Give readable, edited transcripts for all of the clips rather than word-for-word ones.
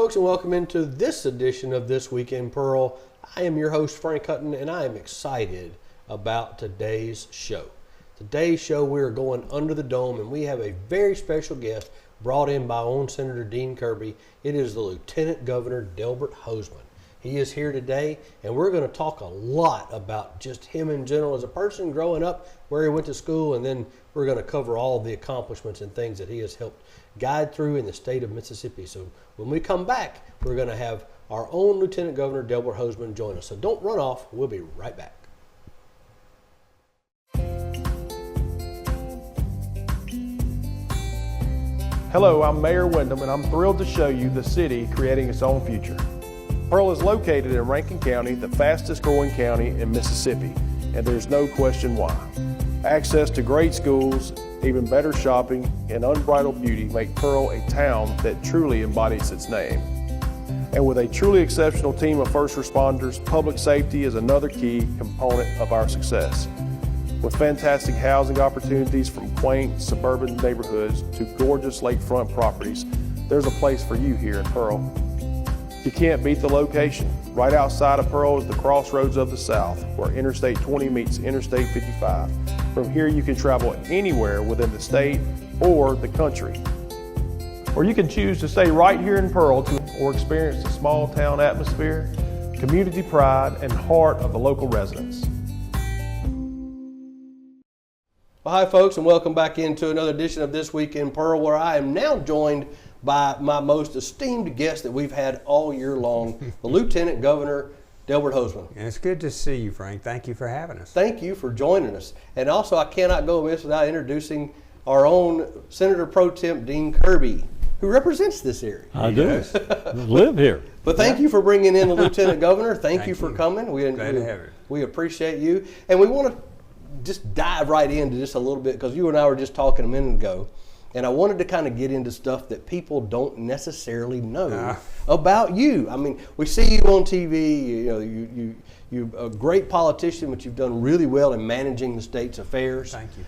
folks, and welcome into this edition of This Week in Pearl. I am your host, Frank Hutton, and I am excited about today's show. Today's show, we are going under the dome, and we have a very special guest brought in by our own Senator Dean Kirby. It is the Lieutenant Governor, Delbert Hosemann. He is here today, and we're going to talk a lot about just him in general as a person growing up, where he went to school, and then we're going to cover all the accomplishments and things that he has helped guide through in the state of Mississippi. So when we come back, we're going to have our own Lieutenant Governor, Delbert Hosemann, join us. So don't run off. We'll be right back. Hello, I'm Mayor Wyndham, and I'm thrilled to show you the city creating its own future. Pearl is located in Rankin County, the fastest growing county in Mississippi, and there's no question why. Access to great schools, even better shopping, and unbridled beauty make Pearl a town that truly embodies its name. And with a truly exceptional team of first responders, public safety is another key component of our success. With fantastic housing opportunities from quaint suburban neighborhoods to gorgeous lakefront properties, there's a place for you here in Pearl. You can't beat the location. Right outside of Pearl is the crossroads of the South, where Interstate 20 meets Interstate 55. From here you can travel anywhere within the state or the country. Or you can choose to stay right here in Pearl or experience the small town atmosphere, community pride, and heart of the local residents. Well, hi folks, and welcome back into another edition of This Week in Pearl, where I am now joined by my most esteemed guest that we've had all year long, the Lieutenant Governor, Delbert Hosemann. And it's good to see you, Frank. Thank you for having us. Thank you for joining us. And also, I cannot go amiss without introducing our own Senator Pro Temp Dean Kirby, who represents this area. I do. Live here. But thank you for bringing in the Lieutenant Governor. Thank you for coming. Glad to have you. We appreciate you. And we want to just dive right into just a little bit, because you and I were just talking a minute ago, and I wanted to kind of get into stuff that people don't necessarily know about you. I mean, we see you on TV. You're a great politician, but you've done really well in managing the state's affairs. Thank you.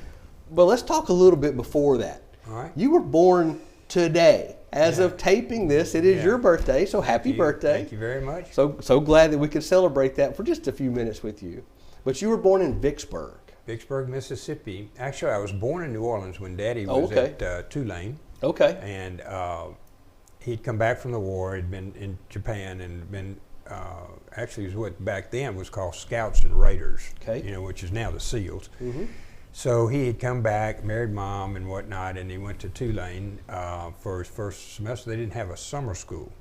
But let's talk a little bit before that. All right. You were born today. As of taping this, it is your birthday, so happy birthday. Thank you very much. So glad that we could celebrate that for just a few minutes with you. But you were born in Vicksburg. Vicksburg, Mississippi. Actually, I was born in New Orleans when Daddy was at Tulane. Okay. And he'd come back from the war. He'd been in Japan and been, actually, was what back then was called Scouts and Raiders, which is now the SEALs. Mm-hmm. So he had come back, married Mom and whatnot, and he went to Tulane for his first semester. They didn't have a summer school.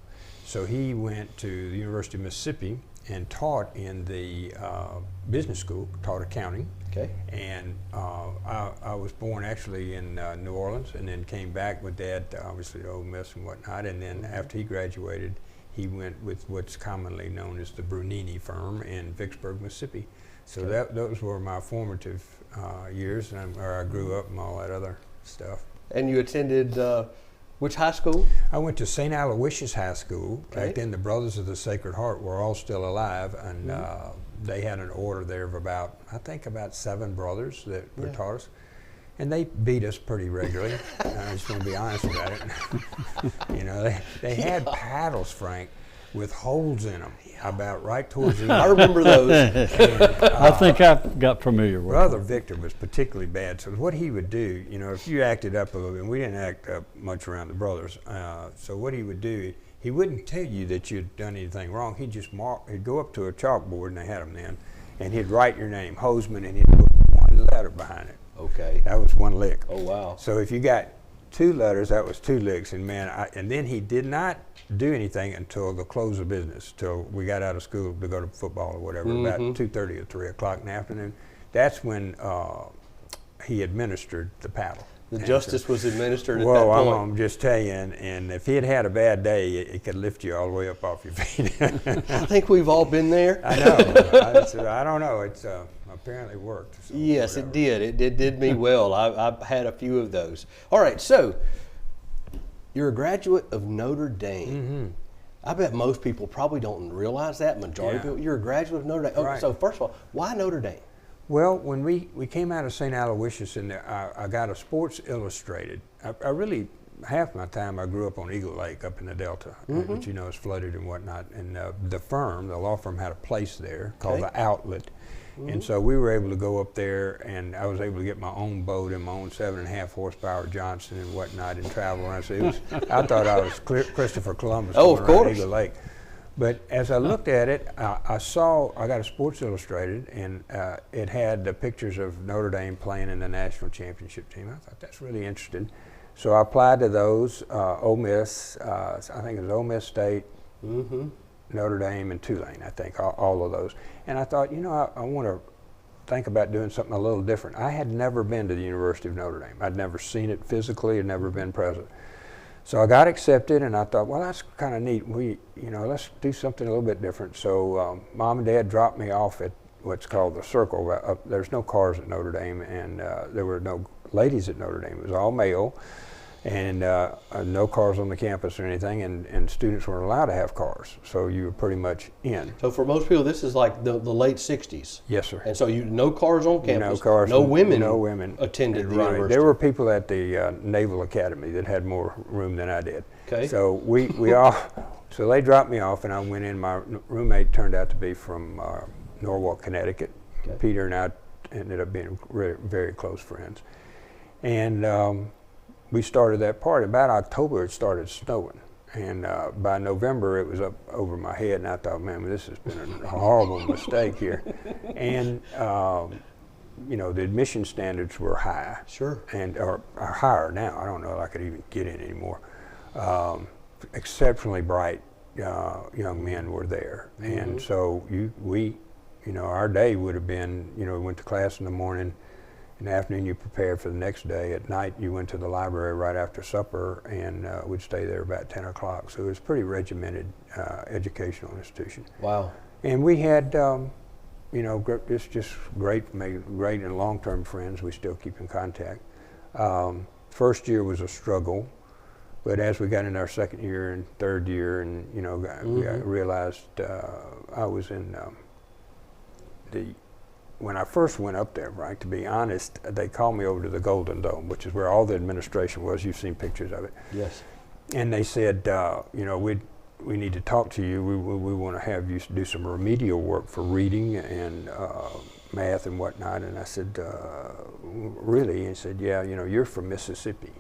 So he went to the University of Mississippi and taught in the business school, taught accounting. Okay. And I was born actually in New Orleans, and then came back with Dad, obviously to Ole Miss and whatnot. And then after he graduated, he went with what's commonly known as the Brunini firm in Vicksburg, Mississippi. So those were my formative years, where I grew up and all that other stuff. And you attended which high school? I went to St. Aloysius High School. Back then, the Brothers of the Sacred Heart were all still alive, and they had an order there of about 7 brothers that were taught us. And they beat us pretty regularly. I just want to be honest about it. They had paddles, Frank, with holes in them, about right towards the end. I remember those. I think I got familiar with Brother Victor was particularly bad. So what he would do, if you acted up a little bit, and we didn't act up much around the brothers, so what he would do, he wouldn't tell you that you'd done anything wrong. He'd just he'd go up to a chalkboard, and they had them then, and he'd write your name, Hosemann, and he'd put one letter behind it. Okay. That was one lick. Oh, wow. So if you got 2 letters, that was 2 licks, and and then he did not do anything until the close of business, till we got out of school to go to football or whatever, about 2:30 or 3 o'clock in the afternoon. That's when he administered the paddle. The justice was administered at that point. Well, I'm just telling you, and if he had had a bad day, it could lift you all the way up off your feet. I think we've all been there. I know. I don't know. It's apparently worked. So yes, whatever. it did. It did me well. I've had a few of those. All right, so you're a graduate of Notre Dame. Mm-hmm. I bet most people probably don't realize that. Majority of people, you're a graduate of Notre Dame. Okay, Right. so first of all, why Notre Dame? Well, when we came out of St. Aloysius, and I got a Sports Illustrated. I really half my time I grew up on Eagle Lake up in the Delta, which you know is flooded and whatnot. And the law firm had a place there called the Outlet. And so we were able to go up there, and I was able to get my own boat and my own 7.5 horsepower Johnson and whatnot and travel around. So it was, I thought I was Christopher Columbus going around Eagle Lake. But as I looked at it, I got a Sports Illustrated, and it had the pictures of Notre Dame playing in the national championship team. I thought that's really interesting. So I applied to those, Ole Miss, I think it was Ole Miss State, Notre Dame, and Tulane, I think, all of those. And I thought, you know, I want to think about doing something a little different. I had never been to the University of Notre Dame. I'd never seen it physically, had never been present. So I got accepted, and I thought, well, that's kind of neat. Let's do something a little bit different. So Mom and Dad dropped me off at what's called the Circle. There's no cars at Notre Dame, and there were no ladies at Notre Dame. It was all male, and no cars on the campus or anything, and students weren't allowed to have cars. So you were pretty much in. So for most people, this is like the late 60s. Yes, sir. And so no cars on campus. No cars. No women attended the university. There were people at the Naval Academy that had more room than I did. Okay. So we all, so they dropped me off, and I went in. My roommate turned out to be from Norwalk, Connecticut. Okay. Peter and I ended up being very close friends. And we started that party. About October, it started snowing. And by November, it was up over my head, and I thought, man, this has been a horrible mistake here. And, you know, the admission standards were high. Sure. And are higher now. I don't know if I could even get in anymore. Exceptionally bright young men were there. And so our day would have been, we went to class in the morning. In the afternoon, you prepared for the next day. At night, you went to the library right after supper, and would stay there about 10 o'clock. So it was a pretty regimented educational institution. Wow. And we had, it's just great, made great and long-term friends. We still keep in contact. First year was a struggle, but as we got in our second year and third year, and I realized I was in when I first went up there, Frank, to be honest, they called me over to the Golden Dome, which is where all the administration was. You've seen pictures of it. Yes. And they said, we need to talk to you. We want to have you do some remedial work for reading and math and whatnot. And I said, really? And he said, yeah, you're from Mississippi.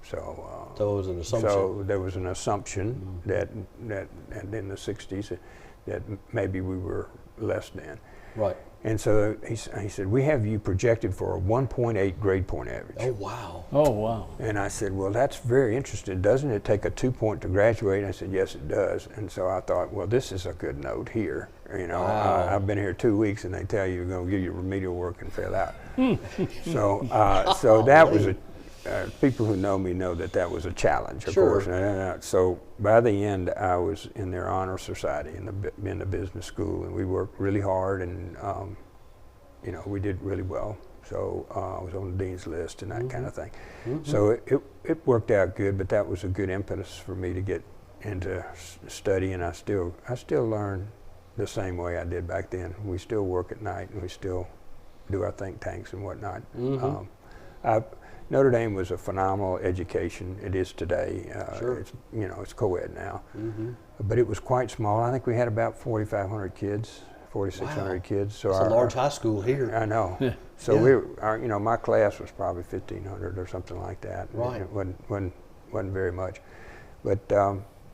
So it was an assumption. So there was an assumption that in the 60s that maybe we were less than. Right. And so he said, we have you projected for a 1.8 grade point average. Oh, wow. Oh, wow. And I said, well, that's very interesting. Doesn't it take a 2-point to graduate? And I said, yes, it does. And so I thought, well, this is a good note here. Wow. I've been here 2 weeks, and they tell you you're going to give you remedial work and fail out. So that was people who know me know that was a challenge, of course. So by the end, I was in their honor society in the business school, and we worked really hard, and we did really well. So I was on the dean's list and that kind of thing. So it worked out good, but that was a good impetus for me to get into study, and I still learn the same way I did back then. We still work at night, and we still do our think tanks and whatnot. Notre Dame was a phenomenal education. It is today. Sure. It's co-ed now. But it was quite small. I think we had about 4,500 kids, 4,600 kids. So it's a large high school here. I know. Yeah. So my class was probably 1,500 or something like that. Right. It wasn't very much. But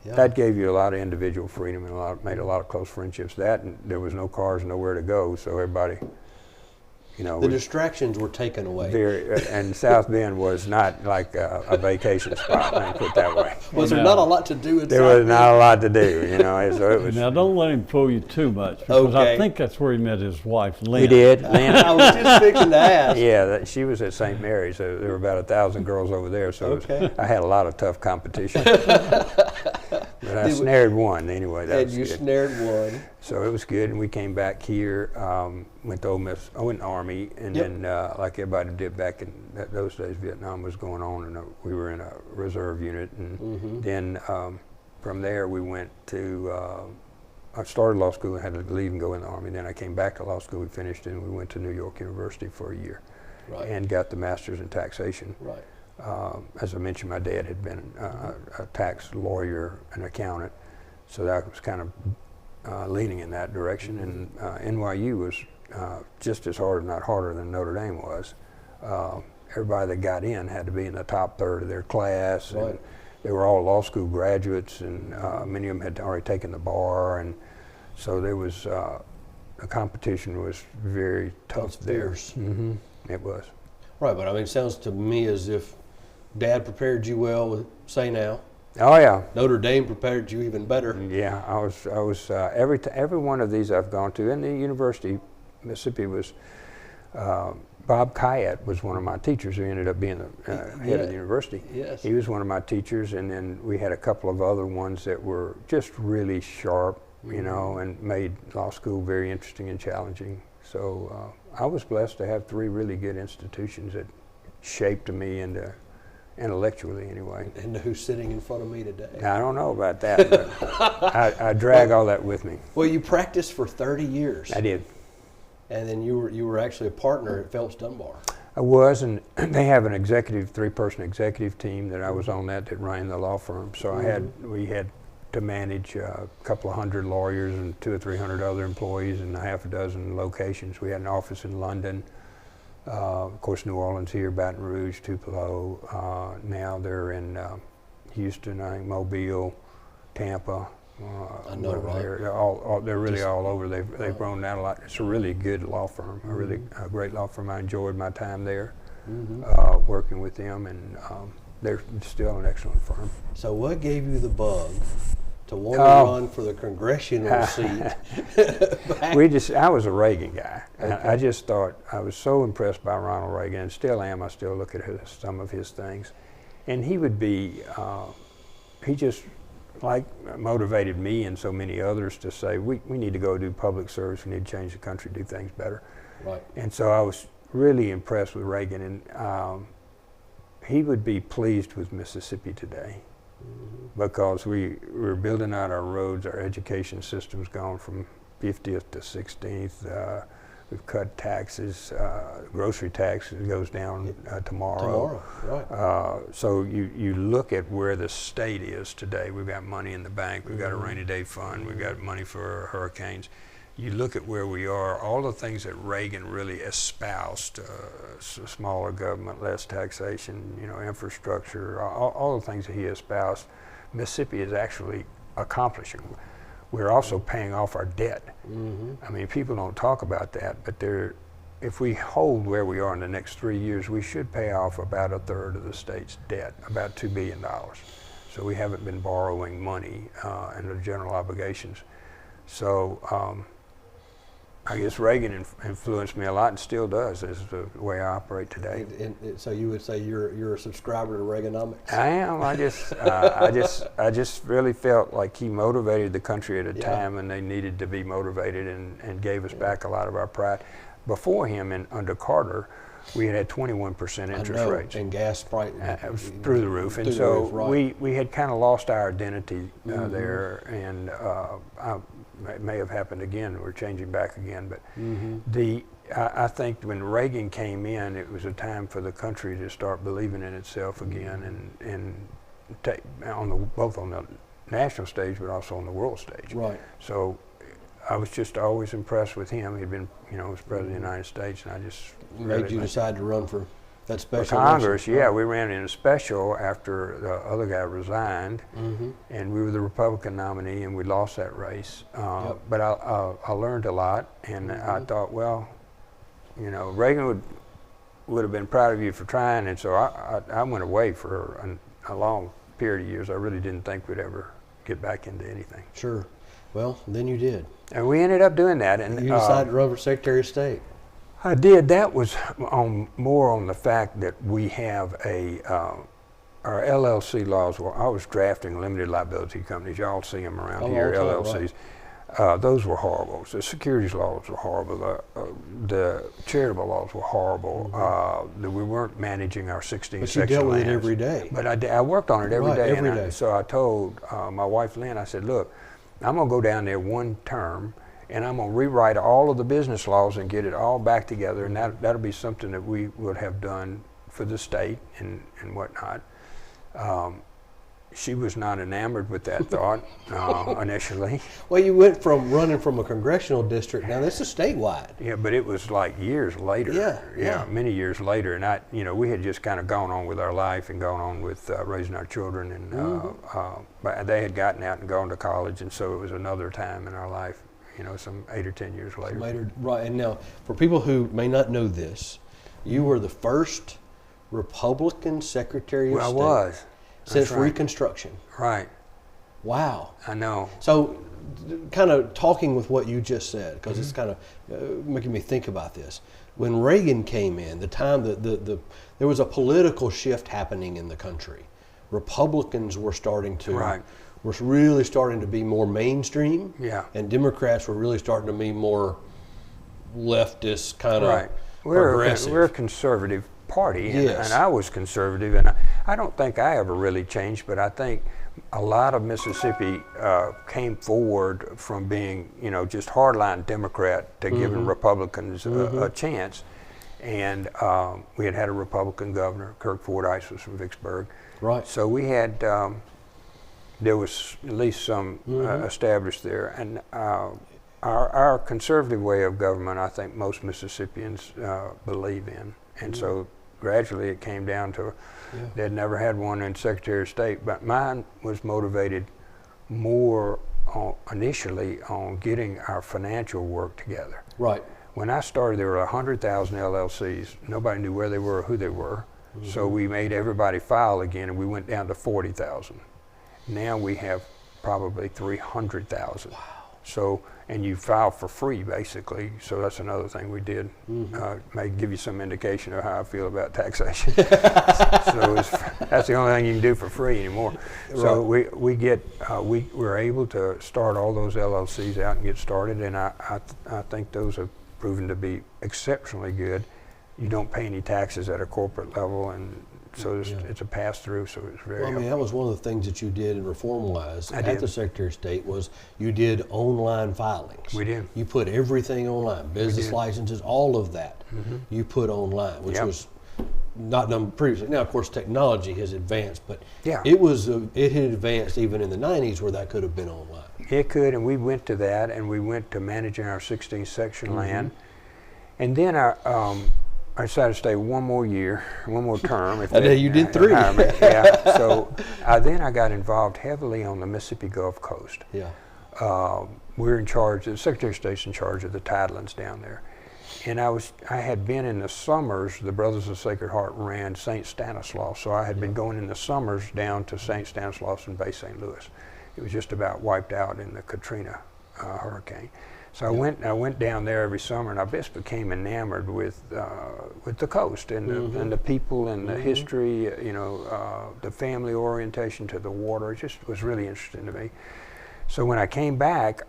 that gave you a lot of individual freedom and made a lot of close friendships. And there was no cars, nowhere to go, so everybody. The distractions were taken away. And South Bend was not like a vacation spot, let me put it that way. Was there not a lot to do in There South was not a lot to do, So it was. Now, don't let him fool you too much, because I think that's where he met his wife, Lynn. He did, Lynn. I was just fixing to ask. Yeah, she was at St. Mary's, so there were about 1,000 girls over there, so I had a lot of tough competition. But I snared one anyway. That was good. Snared one. So it was good, and we came back here, went to Ole Miss, I went in the Army, and then like everybody did back in those days, Vietnam was going on, and we were in a reserve unit, and then from there we went to, I started law school and had to leave and go in the Army. Then I came back to law school, we finished, and we went to New York University for a year, and got the master's in taxation. Right. As I mentioned, my dad had been a tax lawyer and accountant, so that was kind of leaning in that direction. And NYU was just as hard, if not harder, than Notre Dame was. Everybody that got in had to be in the top third of their class. Right. And they were all law school graduates, and many of them had already taken the bar, and so there was the competition was very tough there. Mm-hmm. It was. Right, but I mean, it sounds to me as if Dad prepared you well with Say Now. Oh yeah. Notre Dame prepared you even better. Yeah, I was every one of these I've gone to, and the University, Mississippi was. Bob Kayat was one of my teachers who ended up being the head of the university. Yes. He was one of my teachers, and then we had a couple of other ones that were just really sharp, you know, and made law school very interesting and challenging. So I was blessed to have three really good institutions that shaped me into, intellectually anyway. And who's sitting in front of me today? I don't know about that, but I drag all that with me. Well, you practiced for 30 years. I did. And then you were actually a partner at Phelps Dunbar. I was, and they have an executive, three-person executive team that I was on that ran the law firm. So we had to manage a couple of hundred lawyers and 200 or 300 other employees in a half a dozen locations. We had an office in London, of course, New Orleans here, Baton Rouge, Tupelo. Now they're in Houston, I think, Mobile, Tampa. I know, right? They're really all over. They've grown out a lot. It's a really good law firm, a great law firm. I enjoyed my time there, working with them, and they're still an excellent firm. So what gave you the bug to want to run for the congressional seat? I was a Reagan guy. Okay. I just thought, I was so impressed by Ronald Reagan, and still am. I still look at some of his things. And he would be, he just motivated me and so many others to say, we need to go do public service, we need to change the country, do things better. Right. And so I was really impressed with Reagan, and he would be pleased with Mississippi today because we're building out our roads, our education system's gone from 50th to 16th. We've cut taxes, grocery tax goes down tomorrow. Right. So you look at where the state is today. We've got money in the bank, we've got a rainy day fund, we've got money for hurricanes. You look at where we are, all the things that Reagan really espoused, smaller government, less taxation, infrastructure, all the things that he espoused, Mississippi is actually accomplishing. We're also paying off our debt. I mean, people don't talk about that, but if we hold where we are in the next 3 years, we should pay off about a third of the state's debt, about $2 billion. So we haven't been borrowing money in the general obligations. So I guess Reagan influenced me a lot and still does, is the way I operate today. And so you would say you're a subscriber to Reaganomics? I am. I just really felt like he motivated the country at a time when they needed to be motivated, and gave us back a lot of our pride. Before him, and under Carter, we had 21% interest rates. And gas price through the roof. And so right. we had kind of lost our identity there, and it may have happened again. We're changing back again, but I think when Reagan came in, it was a time for the country to start believing in itself again, and both on the national stage, but also on the world stage. Right. So I was just always impressed with him. He'd been, was president of the United States, and I just made you decide to run for that special for Congress. Election. Yeah, we ran in a special after the other guy resigned, and we were the Republican nominee, and we lost that race. But I learned a lot, and I thought, well, Reagan would have been proud of you for trying, and so I went away for a long period of years. I really didn't think we'd ever get back into anything. Sure. Well, then you did. And we ended up doing that. And you decided to run for Secretary of State. I did. That was more on the fact that we have our LLC laws. I was drafting limited liability companies. Y'all see them around here, LLCs. Right. Those were horrible. The securities laws were horrible. The charitable laws were horrible. We weren't managing our 16 but section you dealt with lands. it every day. But I worked on it every day. Every day. So I told my wife, Lynn, I said, look, I'm going to go down there one term, and I'm going to rewrite all of the business laws and get it all back together, and that'll be something that we would have done for the state and whatnot. She was not enamored with that thought initially. Well, you went from running from a congressional district. Now this is statewide. Yeah, but it was like years later. Yeah. Many years later, and we had just kind of gone on with our life and gone on with raising our children, and but they had gotten out and gone to college, and so it was another time in our life. Some 8 or 10 years later. Right. And now, for people who may not know this, you were the first Republican Secretary of State. I was. Since Reconstruction. Right. Wow. I know. So, kind of talking with what you just said, because it's kind of making me think about this. When Reagan came in, the time that there was a political shift happening in the country. Republicans were starting to were really starting to be more mainstream. Yeah. And Democrats were really starting to be more leftist, kind of progressive. We're a conservative party, and, Yes. and I was conservative, and I don't think I ever really changed, but I think a lot of Mississippi came forward from being, just hardline Democrat to giving Republicans a chance. And we had a Republican governor. Kirk Fordyce was from Vicksburg. Right. So we had, there was at least some established there. And our conservative way of government, I think most Mississippians believe in. And so gradually it came down to, they'd never had one in Secretary of State, but mine was motivated more initially on getting our financial work together. Right. When I started, there were 100,000 LLCs. Nobody knew where they were or who they were. So we made everybody file again, and we went down to 40,000. Now we have probably 300,000. Wow. So, and you file for free, basically. So that's another thing we did. May give you some indication of how I feel about taxation. So that's the only thing you can do for free anymore. Right. So we were able to start all those LLCs out and get started, and I think those have proven to be exceptionally good. You don't pay any taxes at a corporate level, and so it's a pass-through, so it's very helpful. That was one of the things that you did reform-wise at the Secretary of State was you did online filings. We did. You put everything online, business licenses, all of that you put online, which was not done previously. Now, of course, technology has advanced, but it had advanced even in the 90s where that could have been online. It could, and we went to that, and we went to managing our 16th section land. And then I decided to stay one more term. I know you did 3. So then I got involved heavily on the Mississippi Gulf Coast. Yeah. We're in charge, the Secretary of State's in charge of the tidelands down there. And I had been in the summers, the Brothers of Sacred Heart ran St. Stanislaus, so I had been going in the summers down to St. Stanislaus and Bay St. Louis. It was just about wiped out in the Katrina hurricane. So I went down there every summer, and I just became enamored with the coast and the people and the history, the family orientation to the water. It just was really interesting to me. So when I came back,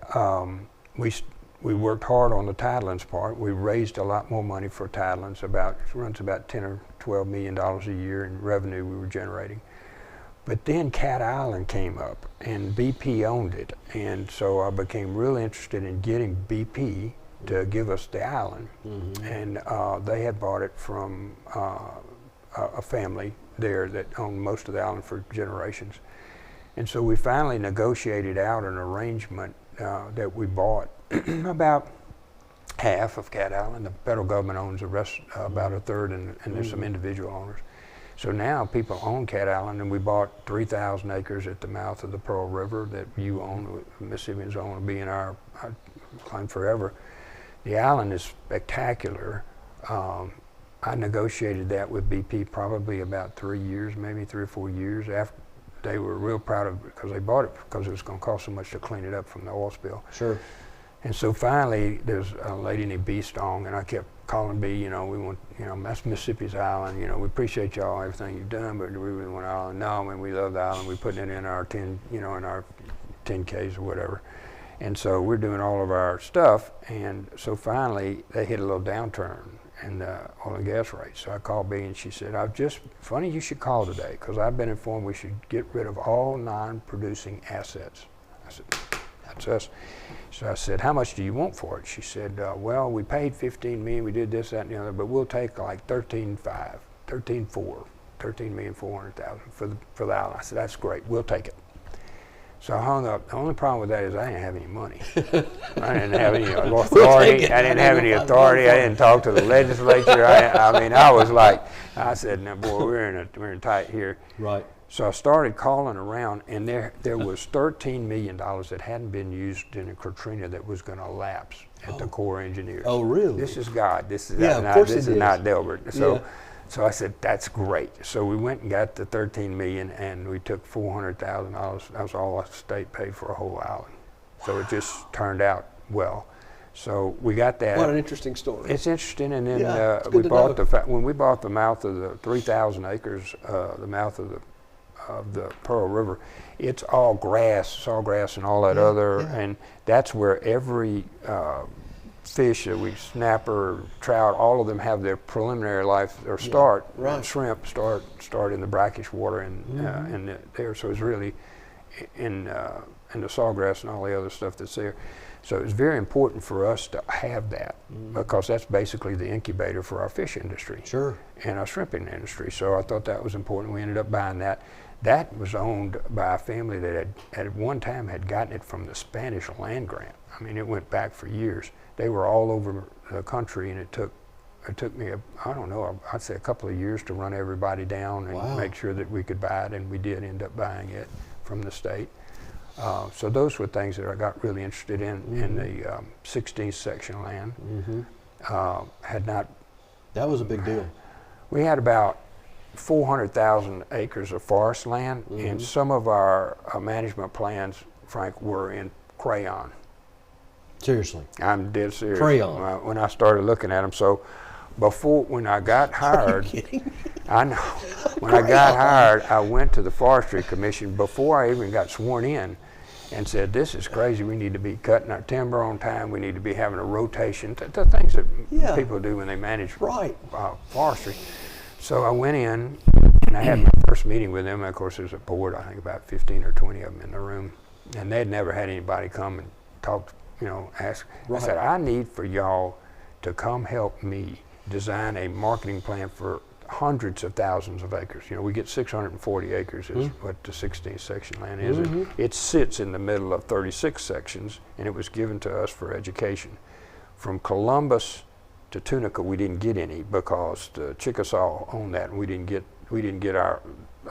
we worked hard on the tidelands part. We raised a lot more money for tidelands. It runs about $10 or $12 million a year in revenue we were generating. But then Cat Island came up, and BP owned it, and so I became really interested in getting BP to give us the island. And they had bought it from a family there that owned most of the island for generations. And so we finally negotiated out an arrangement that we bought about half of Cat Island. The federal government owns the rest, about a third, and there's some individual owners. So now people own Cat Island, and we bought 3,000 acres at the mouth of the Pearl River that you own, Mississippians own, will be in our claim forever. The island is spectacular. I negotiated that with BP probably about 3 years, maybe 3 or 4 years after. They were real proud of it because they bought it because it was going to cost so much to clean it up from the oil spill. Sure. And so finally, there's a lady named B. Stong, and I kept calling B, we want, that's Mississippi's island, we appreciate y'all, everything you've done, but we really want our island. No, we love the island. We're putting it in our 10Ks or whatever. And so we're doing all of our stuff, and so finally, they hit a little downturn in the oil and gas rates. So I called B, and she said, funny you should call today, because I've been informed we should get rid of all non-producing assets. I said, that's us. So I said, how much do you want for it? She said, well, we paid $15 million, we did this, that, and the other, but we'll take like $13.5. $13,400,000 for the island. I said, that's great, we'll take it. So I hung up. The only problem with that is I didn't have any money. I didn't have any authority. I didn't have any authority. I didn't talk to the legislature. I mean, I was like, I said, now, boy, we're in tight here. Right. So I started calling around, and there was $13 million that hadn't been used in a Katrina that was going to lapse at the Corps of Engineers. Oh, really? This is God. This is not Delbert. So I said, that's great. So we went and got the $13 million, and we took $400,000. That was all the state paid for a whole island. So it just turned out well. So we got that. What an interesting story. It's interesting, and then we bought when we bought the mouth of the 3,000 acres, the mouth of the Pearl River, it's all grass, and all that and that's where every fish, snapper, trout, all of them have their preliminary life or start. Right. Shrimp start in the brackish water and there. So it's really in the sawgrass and all the other stuff that's there. So it's very important for us to have that because that's basically the incubator for our fish industry. Sure. And our shrimping industry. So I thought that was important. We ended up buying that. That was owned by a family that at one time had gotten it from the Spanish land grant. I mean, it went back for years. They were all over the country, and it took me, I'd say a couple of years to run everybody down and make sure that we could buy it, and we did end up buying it from the state. So those were things that I got really interested in the 16th section land. That was a big deal. We had about 400,000 acres of forest land, and some of our management plans, Frank, were in crayon. Seriously? I'm dead serious. Crayon. When I started looking at them. So when I got hired, are you kidding? I know. When I got hired, I went to the Forestry Commission before I even got sworn in and said, this is crazy. We need to be cutting our timber on time. We need to be having a rotation, the things that people do when they manage forestry. So I went in and I had my first meeting with them. Of course, there's a board, I think about 15 or 20 of them in the room. And they'd never had anybody come and talk, ask. I said, I need for y'all to come help me design a marketing plan for hundreds of thousands of acres. We get 640 acres is what the 16th section land is. It sits in the middle of 36 sections, and it was given to us for education. From Columbus to Tunica, we didn't get any because the Chickasaw owned that, and we didn't get a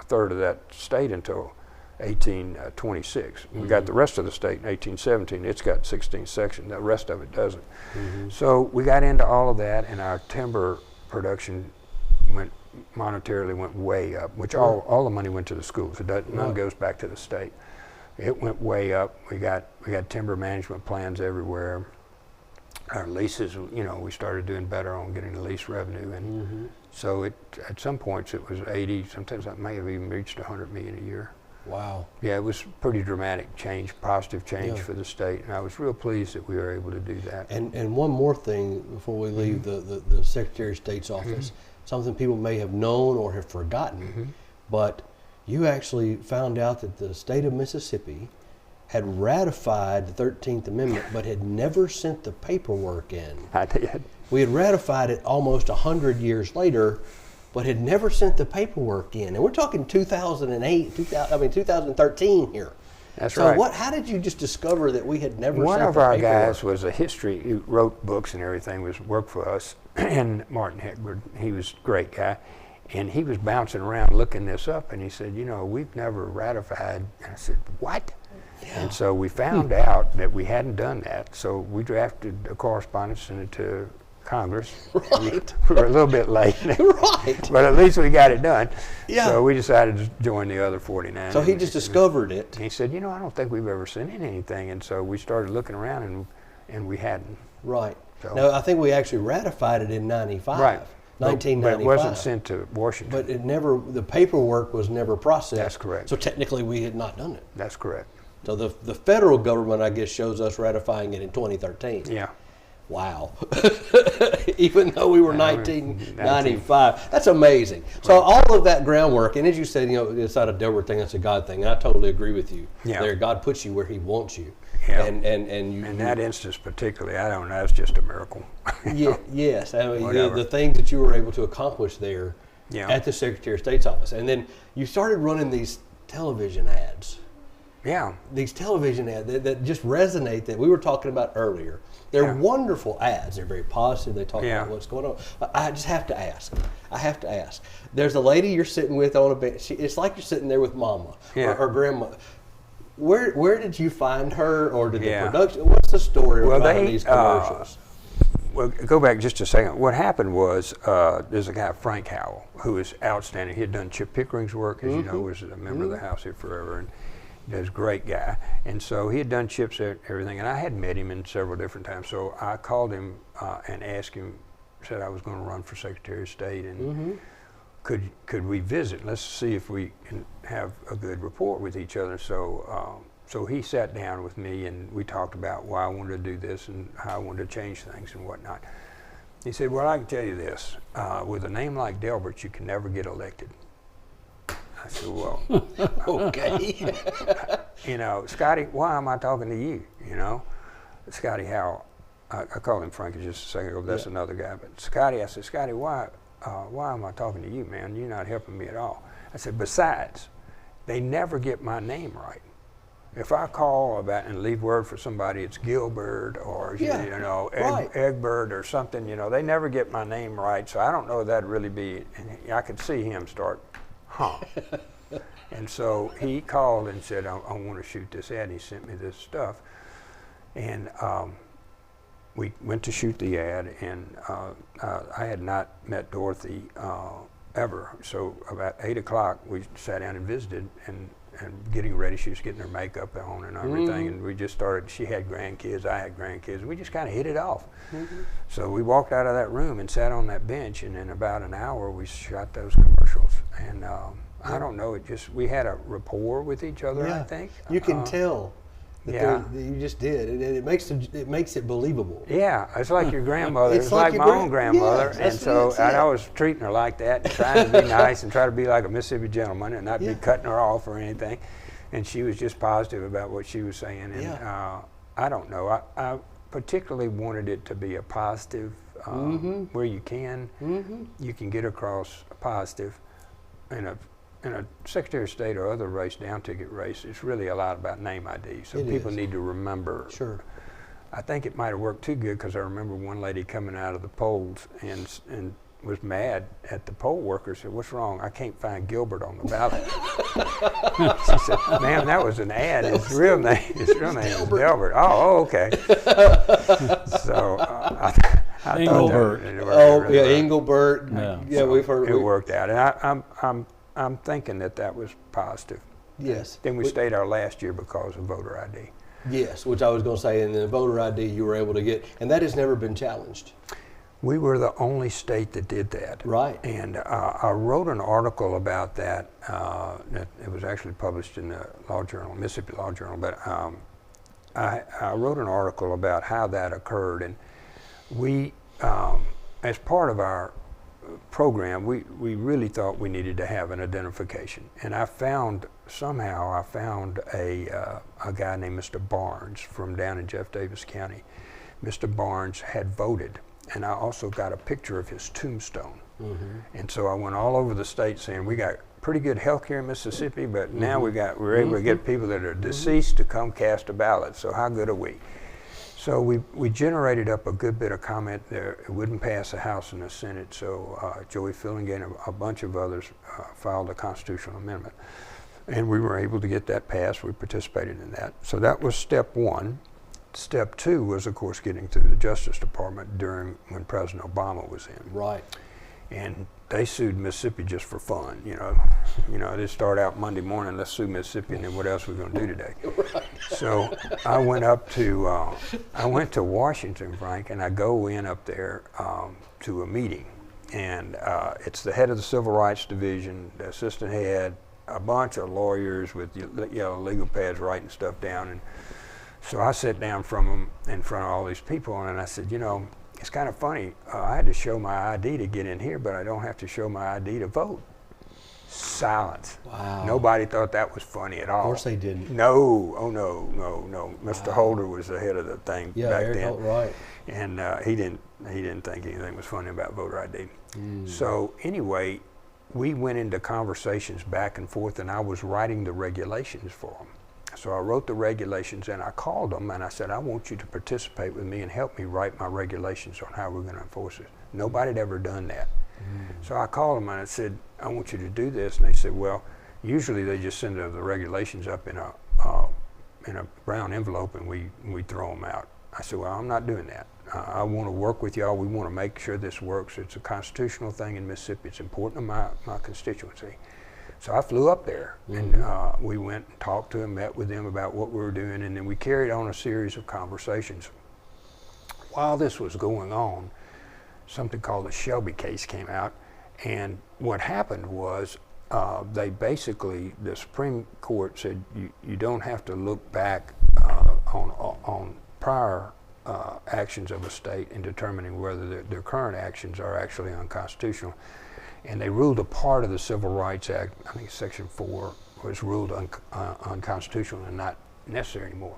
third of that state until 1826. We got the rest of the state in 1817. It's got 16 sections. The rest of it doesn't. So we got into all of that, and our timber production monetarily went way up, which all the money went to the schools. None goes back to the state. It went way up. We got timber management plans everywhere. Our leases, we started doing better on getting the lease revenue, and so at some points it was 80. Sometimes I may have even reached 100 million a year. Wow. Yeah, it was pretty dramatic change, positive change for the state, and I was real pleased that we were able to do that. And one more thing before we leave the Secretary of State's office, something people may have known or have forgotten, but you actually found out that the state of Mississippi had ratified the 13th Amendment but had never sent the paperwork in. I did. We had ratified it almost 100 years later, but had never sent the paperwork in. And we're talking 2013 here. That's right. So how did you just discover that we had never sent the paperwork? One of our guys was a history, he wrote books and everything, worked for us, and Martin Heckford, he was a great guy. And he was bouncing around looking this up, and he said, we've never ratified. And I said, what? Yeah. And so we found out that we hadn't done that. So we drafted a correspondence, sent it to Congress. Right. We were a little bit late. Right. But at least we got it done. Yeah. So we decided to join the other 49. So he just discovered it. He said, I don't think we've ever sent in anything. And so we started looking around, and we hadn't. Right. So, no, I think we actually ratified it in 95. Right. 1995. But it wasn't sent to Washington. But the paperwork was never processed. That's correct. So technically we had not done it. That's correct. So the federal government, I guess, shows us ratifying it in 2013. Yeah. Wow. Even though we were 1995. That's amazing. So all of that groundwork, and as you said, it's not a Delbert thing, it's a God thing. And I totally agree with you. Yeah. There, God puts you where he wants you. Yeah. And in that instance particularly, I don't know, it's just a miracle. Yes. I mean, the things that you were able to accomplish there at the Secretary of State's office. And then you started running these television ads. Yeah. These television ads that just resonate, that we were talking about earlier. They're wonderful ads. They're very positive. They talk about what's going on. I just have to ask. There's a lady you're sitting with on a bench. It's like you're sitting there with Mama or Grandma. Where did you find her, or did the production? What's the story behind these commercials? Well, go back just a second. What happened was there's a guy, Frank Howell, who is outstanding. He had done Chip Pickering's work, as you know, was a member of the House here forever, and he's a great guy. And so he had done Chip's everything, and I had met him in several different times. So I called him and asked him, said I was going to run for Secretary of State, and could we visit? Let's see if we can have a good rapport with each other. So he sat down with me, and we talked about why I wanted to do this and how I wanted to change things and whatnot. He said, well, I can tell you this, with a name like Delbert, you can never get elected. I said, well, okay. You know, Scotty, why am I talking to you? You know, Scotty Howell, I called him Frankie just a second ago, that's another guy. But Scotty, I said, Scotty, why am I talking to you, man? You're not helping me at all. I said, besides, they never get my name right. If I call about and leave word for somebody, it's Gilbert or you know Egbert or something. You know, they never get my name right, so I don't know if that'd really be. And I could see him start, and so he called and said, I want to shoot this ad. He sent me this stuff, and we went to shoot the ad, and I had not met Dorothy ever. So about 8 o'clock, we sat down and visited, and getting ready. She was getting her makeup on and everything, and we just started. She had grandkids, I had grandkids, and we just kind of hit it off. So we walked out of that room and sat on that bench, and in about an hour we shot those commercials. And I don't know, we had a rapport with each other, I think. You can tell that you just did, and it makes it believable. Yeah, it's like your grandmother. It's like my own grandmother, and so I was treating her like that, and trying to be nice and try to be like a Mississippi gentleman and not be cutting her off or anything. And she was just positive about what she was saying, and I don't know. I particularly wanted it to be a positive, where you can get across a positive in a Secretary of State or other race, down ticket race. It's really a lot about name ID, so people need to remember. Sure. I think it might have worked too good, because I remember one lady coming out of the polls and was mad at the poll workers. Said, "What's wrong? I can't find Gilbert on the ballot." She said, "Ma'am, that was an ad. His real name is Delbert." Oh, okay. So I Engelbert. Engelbert. Yeah, we've heard it worked out, and I'm thinking that was positive. Yes. Then we stayed our last year because of voter ID. Yes, which I was going to say, and the voter ID you were able to get, and that has never been challenged. We were the only state that did that. Right. And I wrote an article about that. It was actually published in the Law Journal, Mississippi Law Journal, but I wrote an article about how that occurred. And we, as part of our program, we really thought we needed to have an identification. And I found a guy named Mr. Barnes from down in Jeff Davis County. Mr. Barnes had voted, and I also got a picture of his tombstone. And so I went all over the state saying, we got pretty good health care in Mississippi, but now we're able to get people that are deceased to come cast a ballot. So how good are we? So we generated up a good bit of comment there. It wouldn't pass the House and the Senate, so Joey Fillingane and a bunch of others filed a constitutional amendment. And we were able to get that passed. We participated in that. So that was step one. Step two was, of course, getting through the Justice Department when President Obama was in. Right. And they sued Mississippi just for fun, you know. They start out Monday morning, let's sue Mississippi, and then what else are we going to do today? Right. So I went to Washington, Frank, and I go in up there to a meeting, and it's the head of the Civil Rights Division, the assistant head, a bunch of lawyers with yellow legal pads writing stuff down, and so I sat down from them in front of all these people, and I said, it's kind of funny. I had to show my ID to get in here, but I don't have to show my ID to vote. Silence. Wow. Nobody thought that was funny at all. Of course they didn't. No. Oh, no. Mr. Holder was the head of the thing back Eric then. Holt, right. And he didn't think anything was funny about voter ID. So anyway, we went into conversations back and forth, and I was writing the regulations for them. So I wrote the regulations, and I called them, and I said, I want you to participate with me and help me write my regulations on how we're going to enforce it. Nobody had ever done that. So I called them, and I said, I want you to do this. And they said, well, usually they just send the regulations up in a brown envelope, and we throw them out. I said, well, I'm not doing that. I want to work with y'all. We want to make sure this works. It's a constitutional thing in Mississippi. It's important to my constituency. So I flew up there, and we went and talked to them, met with them about what we were doing, and then we carried on a series of conversations. While this was going on, something called the Shelby case came out, and what happened was the Supreme Court said you don't have to look back on prior actions of a state in determining whether their current actions are actually unconstitutional. And they ruled a part of the Civil Rights Act, I think Section 4, was ruled unconstitutional and not necessary anymore.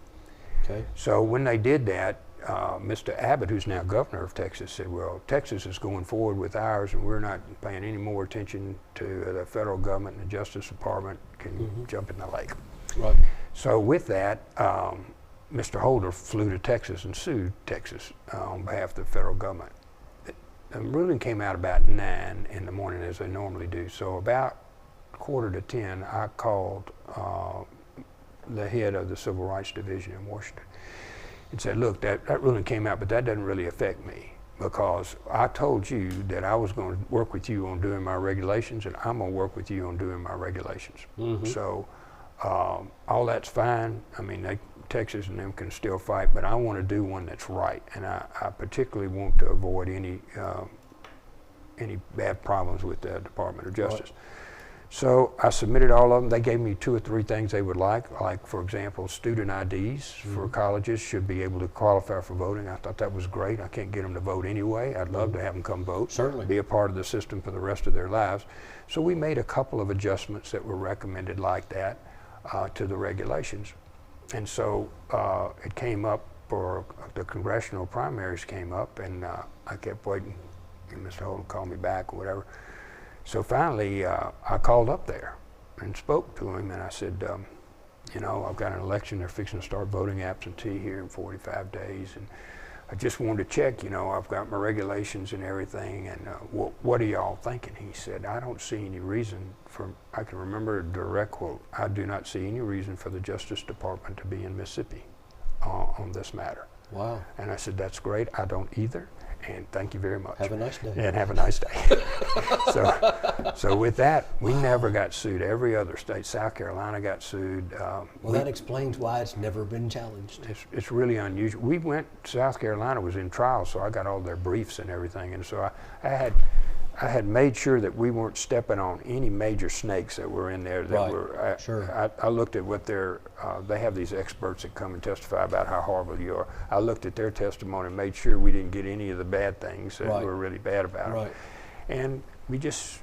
Okay. So when they did that, Mr. Abbott, who's now governor of Texas, said, well, Texas is going forward with ours, and we're not paying any more attention to the federal government, and the Justice Department can jump in the lake. Right. So with that, Mr. Holder flew to Texas and sued Texas on behalf of the federal government. The ruling came out about 9 in the morning, as they normally do. So about 9:45, I called the head of the Civil Rights Division in Washington and said, look, that ruling came out, but that doesn't really affect me, because I told you that I was going to work with you on doing my regulations, and I'm going to work with you on doing my regulations. So all that's fine. I mean, Texas and them can still fight, but I want to do one that's right, and I particularly want to avoid any bad problems with the Department of Justice. Right. So I submitted all of them. They gave me 2 or 3 things they would like, for example, student IDs for colleges should be able to qualify for voting. I thought that was great. I can't get them to vote anyway. I'd love to have them come vote. Certainly. Be a part of the system for the rest of their lives. So we made a couple of adjustments that were recommended like that to the regulations. And so it came up, or the congressional primaries came up, and I kept waiting, and Mr. Holden called me back or whatever. So finally, I called up there and spoke to him, and I said, you know, I've got an election. They're fixing to start voting absentee here in 45 days, and I just wanted to check, you know, I've got my regulations and everything, and what are y'all thinking? He said, I don't see any reason for, I can remember a direct quote, I do not see any reason for the Justice Department to be in Mississippi on this matter. Wow. And I said, that's great, I don't either, and thank you very much. Have a nice day. And have a nice day. So with that, we never got sued. Every other state, South Carolina got sued. Well, that explains why it's never been challenged. It's really unusual. We went, South Carolina was in trial, so I got all their briefs and everything, and so I had made sure that we weren't stepping on any major snakes that were in there. That were. Sure. I looked at what they have these experts that come and testify about how horrible you are. I looked at their testimony and made sure we didn't get any of the bad things that were really bad about it. And we just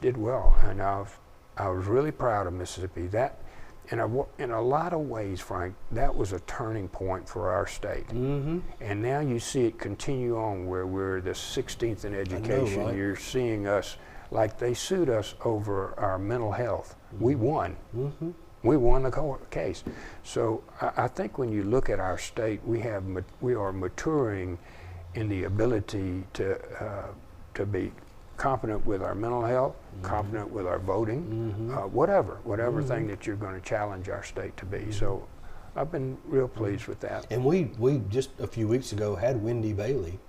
did well. And I was really proud of Mississippi. That, in a lot of ways, Frank, that was a turning point for our state. And now you see it continue on where we're the 16th in education. I know, right? You're seeing us, like they sued us over our mental health. We won. We won the case. So I think when you look at our state, we are maturing in the ability to be competent with our mental health, competent with our voting, whatever thing that you're going to challenge our state to be. So I've been real pleased with that. And we just a few weeks ago had Wendy Bailey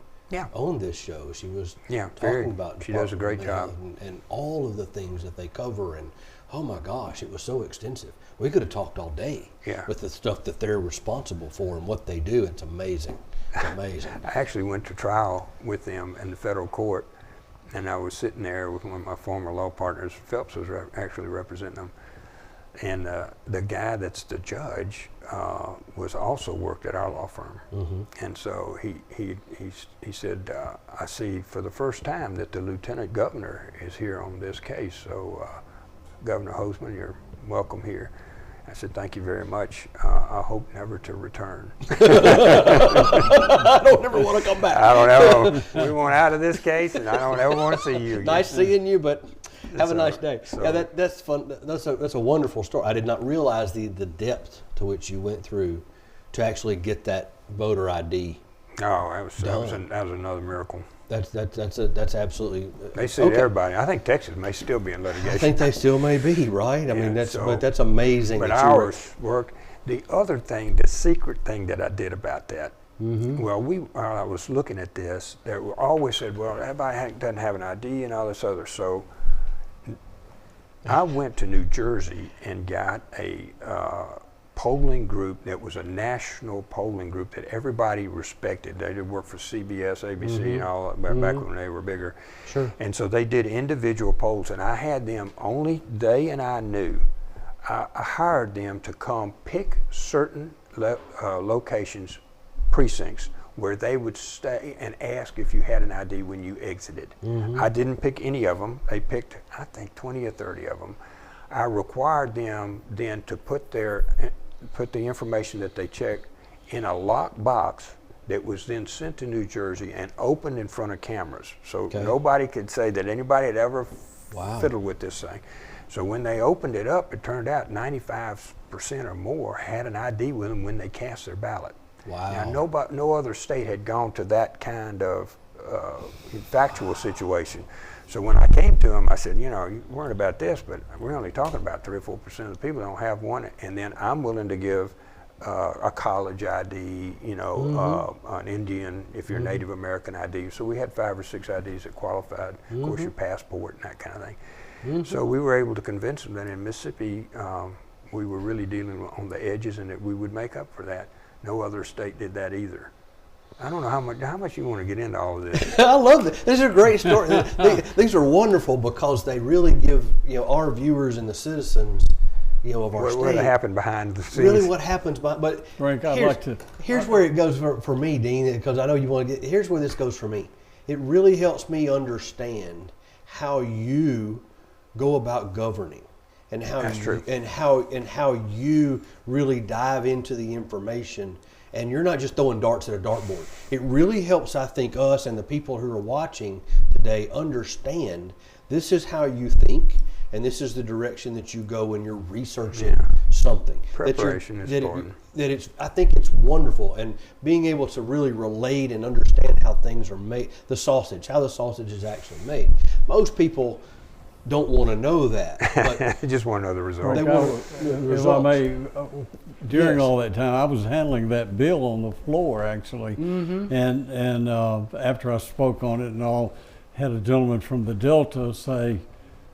on this show. She was talking about she does a great job. And all of the things that they cover, and oh my gosh, it was so extensive. We could have talked all day with the stuff that they're responsible for and what they do. It's amazing. It's amazing. I actually went to trial with them in the federal court, and I was sitting there with one of my former law partners. Phelps was actually representing them, and the guy that's the judge was also worked at our law firm. And so he said, I see for the first time that the lieutenant governor is here on this case. So Governor Hosemann, you're welcome here. I said, thank you very much. I hope never to return. I don't ever want to come back. I don't ever. We want out of this case, and I don't ever want to see you again. Nice seeing you, but Have a nice day. So, yeah, that's fun. That's a wonderful story. I did not realize the depth to which you went through to actually get that voter ID. Oh, that was another miracle. That's absolutely. They sued everybody. I think Texas may still be in litigation. I think they still may be, right? I mean, but that's amazing. But ours worked. The other thing, the secret thing that I did about that. Well, while I was looking at this, they always said, well, everybody doesn't have an ID and all this other. So I went to New Jersey and got a polling group that was a national polling group that everybody respected. They did work for CBS, ABC, and all back when they were bigger. Sure. And so they did individual polls, and I had them, only they and I knew. I hired them to come pick certain locations, precincts, where they would stay and ask if you had an ID when you exited. I didn't pick any of them. They picked, I think, 20 or 30 of them. I required them then to put the information that they checked in a locked box that was then sent to New Jersey and opened in front of cameras. So nobody could say that anybody had ever fiddled with this thing. So when they opened it up, it turned out 95% or more had an ID with them when they cast their ballot. Wow. Now, no other state had gone to that kind of factual situation. So when I came to them, I said, you know, you worried about this, but we're only talking about 3 or 4% of the people don't have one. And then I'm willing to give a college ID, you know, an Indian, if you're Native American ID. So we had 5 or 6 IDs that qualified. Of course, your passport and that kind of thing. So we were able to convince them that in Mississippi, we were really dealing on the edges and that we would make up for that. No other state did that either. I don't know how much you want to get into all of this. I love this. These are great stories. These are wonderful because they really give, you know, our viewers and the citizens, you know, of our state. What happened behind the scenes. Really what happens but Frank, here's where it goes for me, Dean, because I know you want to get, here's where this goes for me. It really helps me understand how you go about governing and how you really dive into the information, and you're not just throwing darts at a dartboard. It really helps, I think, us and the people who are watching today understand this is how you think and this is the direction that you go when you're researching something. Preparation is important. I think it's wonderful, and being able to really relate and understand how things are made, how the sausage is actually made. Most people don't want to know that, but they just want to know the result. They want the results. If I may, during all that time, I was handling that bill on the floor actually, and after I spoke on it and all, had a gentleman from the Delta say,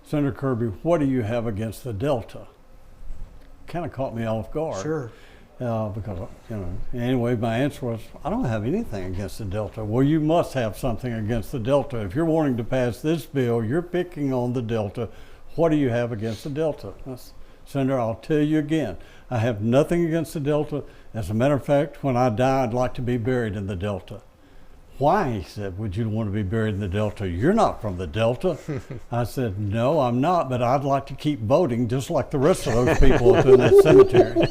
"Senator Kirby, what do you have against the Delta?" Kind of caught me off guard. Sure. Because, you know, anyway, my answer was, I don't have anything against the Delta. Well, you must have something against the Delta. If you're wanting to pass this bill, you're picking on the Delta. What do you have against the Delta? Senator, I'll tell you again, I have nothing against the Delta. As a matter of fact, when I die, I'd like to be buried in the Delta. Why, he said, would you want to be buried in the Delta? You're not from the Delta. I said, no, I'm not, but I'd like to keep voting just like the rest of those people up in that cemetery.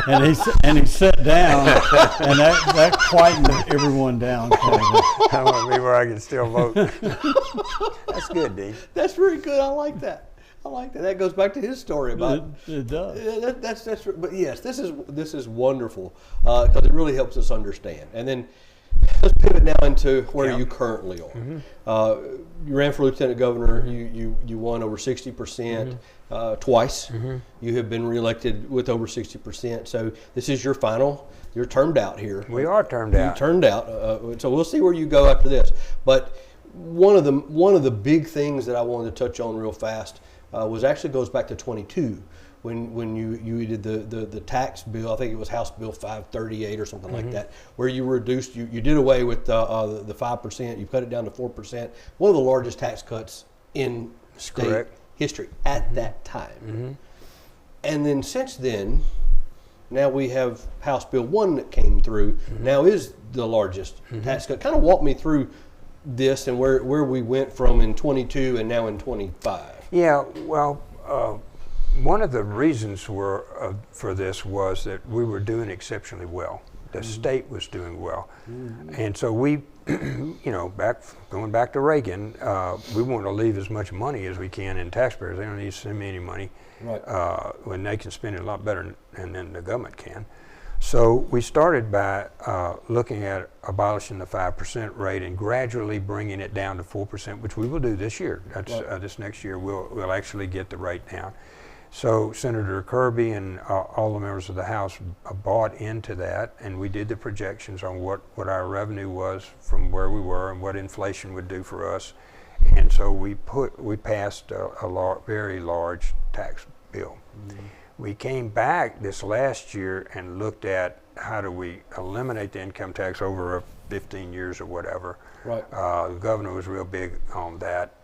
And he sat down, and that quietened everyone down. I want to be where I can still vote. That's good, Dean. That's very good. I like that. That goes back to his story about it does. That's but yes, this is wonderful because it really helps us understand. And then let's pivot now into where you currently are. You ran for lieutenant governor. You won over 60% twice. You have been reelected with over 60%. So this is your final. You're termed out here. We are termed out. You turned out. So we'll see where you go after this. But one of the big things that I wanted to touch on real fast was actually goes back to 22. When you did the tax bill, I think it was House Bill 538 or something like that, where you reduced, you did away with the 5%, you cut it down to 4%, one of the largest tax cuts in state history at that time. And then since then, now we have House Bill 1 that came through, now is the largest tax cut. Kind of walk me through this and where we went from in 22 and now in 25. Yeah, well, one of the reasons for this was that we were doing exceptionally well. The state was doing well. And so we, going back to Reagan, we want to leave as much money as we can in taxpayers. They don't need to send me any money when they can spend it a lot better than the government can. So we started by looking at abolishing the 5% rate and gradually bringing it down to 4%, which we will do this year. That's this next year we'll actually get the rate down. So Senator Kirby and all the members of the House bought into that, and we did the projections on what our revenue was from where we were and what inflation would do for us. And so we passed a very large tax bill. We came back this last year and looked at how do we eliminate the income tax over 15 years or whatever. The governor was real big on that.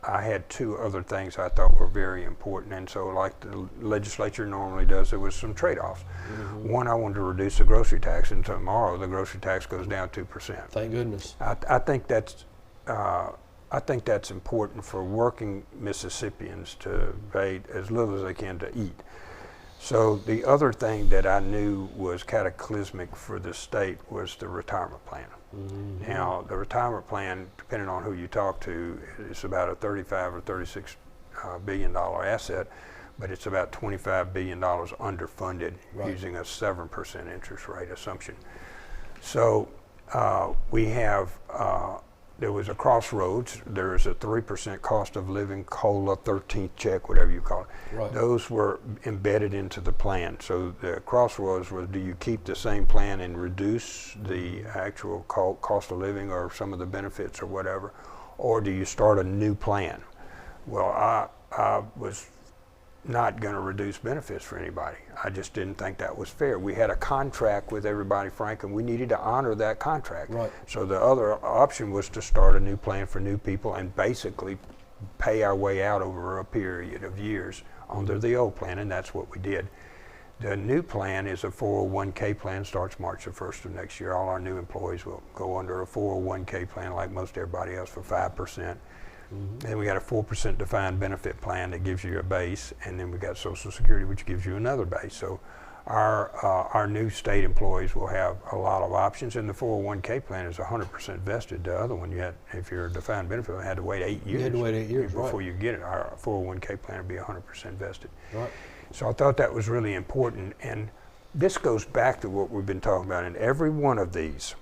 I had two other things I thought were very important, and so like the legislature normally does, there was some trade-offs. One, I wanted to reduce the grocery tax, and tomorrow the grocery tax goes down 2%. Thank goodness. I think that's important for working Mississippians to pay as little as they can to eat. So the other thing that I knew was cataclysmic for the state was the retirement plan. Now, the retirement plan, depending on who you talk to, is about a $35 or $36 billion asset, but it's about $25 billion underfunded using a 7% interest rate assumption. So we have there was a crossroads. There is a 3% cost of living, COLA, 13th check, whatever you call it. Those were embedded into the plan. So the crossroads was, do you keep the same plan and reduce the actual cost of living or some of the benefits or whatever, or do you start a new plan? Well, I was not going to reduce benefits for anybody. I just didn't think that was fair. We had a contract with everybody, Frank, and we needed to honor that contract. So the other option was to start a new plan for new people and basically pay our way out over a period of years under the old plan, and that's what we did. The new plan is a 401k plan, starts March the 1st of next year. All our new employees will go under a 401k plan like most everybody else for 5%. Then we got a 4% defined benefit plan that gives you a base, and then we got Social Security, which gives you another base. So our new state employees will have a lot of options, and the 401k plan is 100% vested. The other one, if you're a defined benefit, you had to wait 8 years. You had to wait 8 years before you get it. Our 401k plan will be 100% vested. So I thought that was really important, and this goes back to what we've been talking about. In every one of these,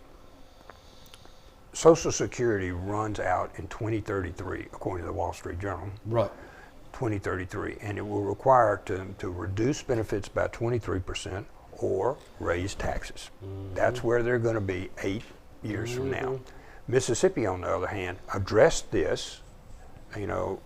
Social Security runs out in 2033, according to the Wall Street Journal. 2033, and it will require to reduce benefits by 23% or raise taxes. That's where they're going to be 8 years from now. Mississippi, on the other hand, addressed this,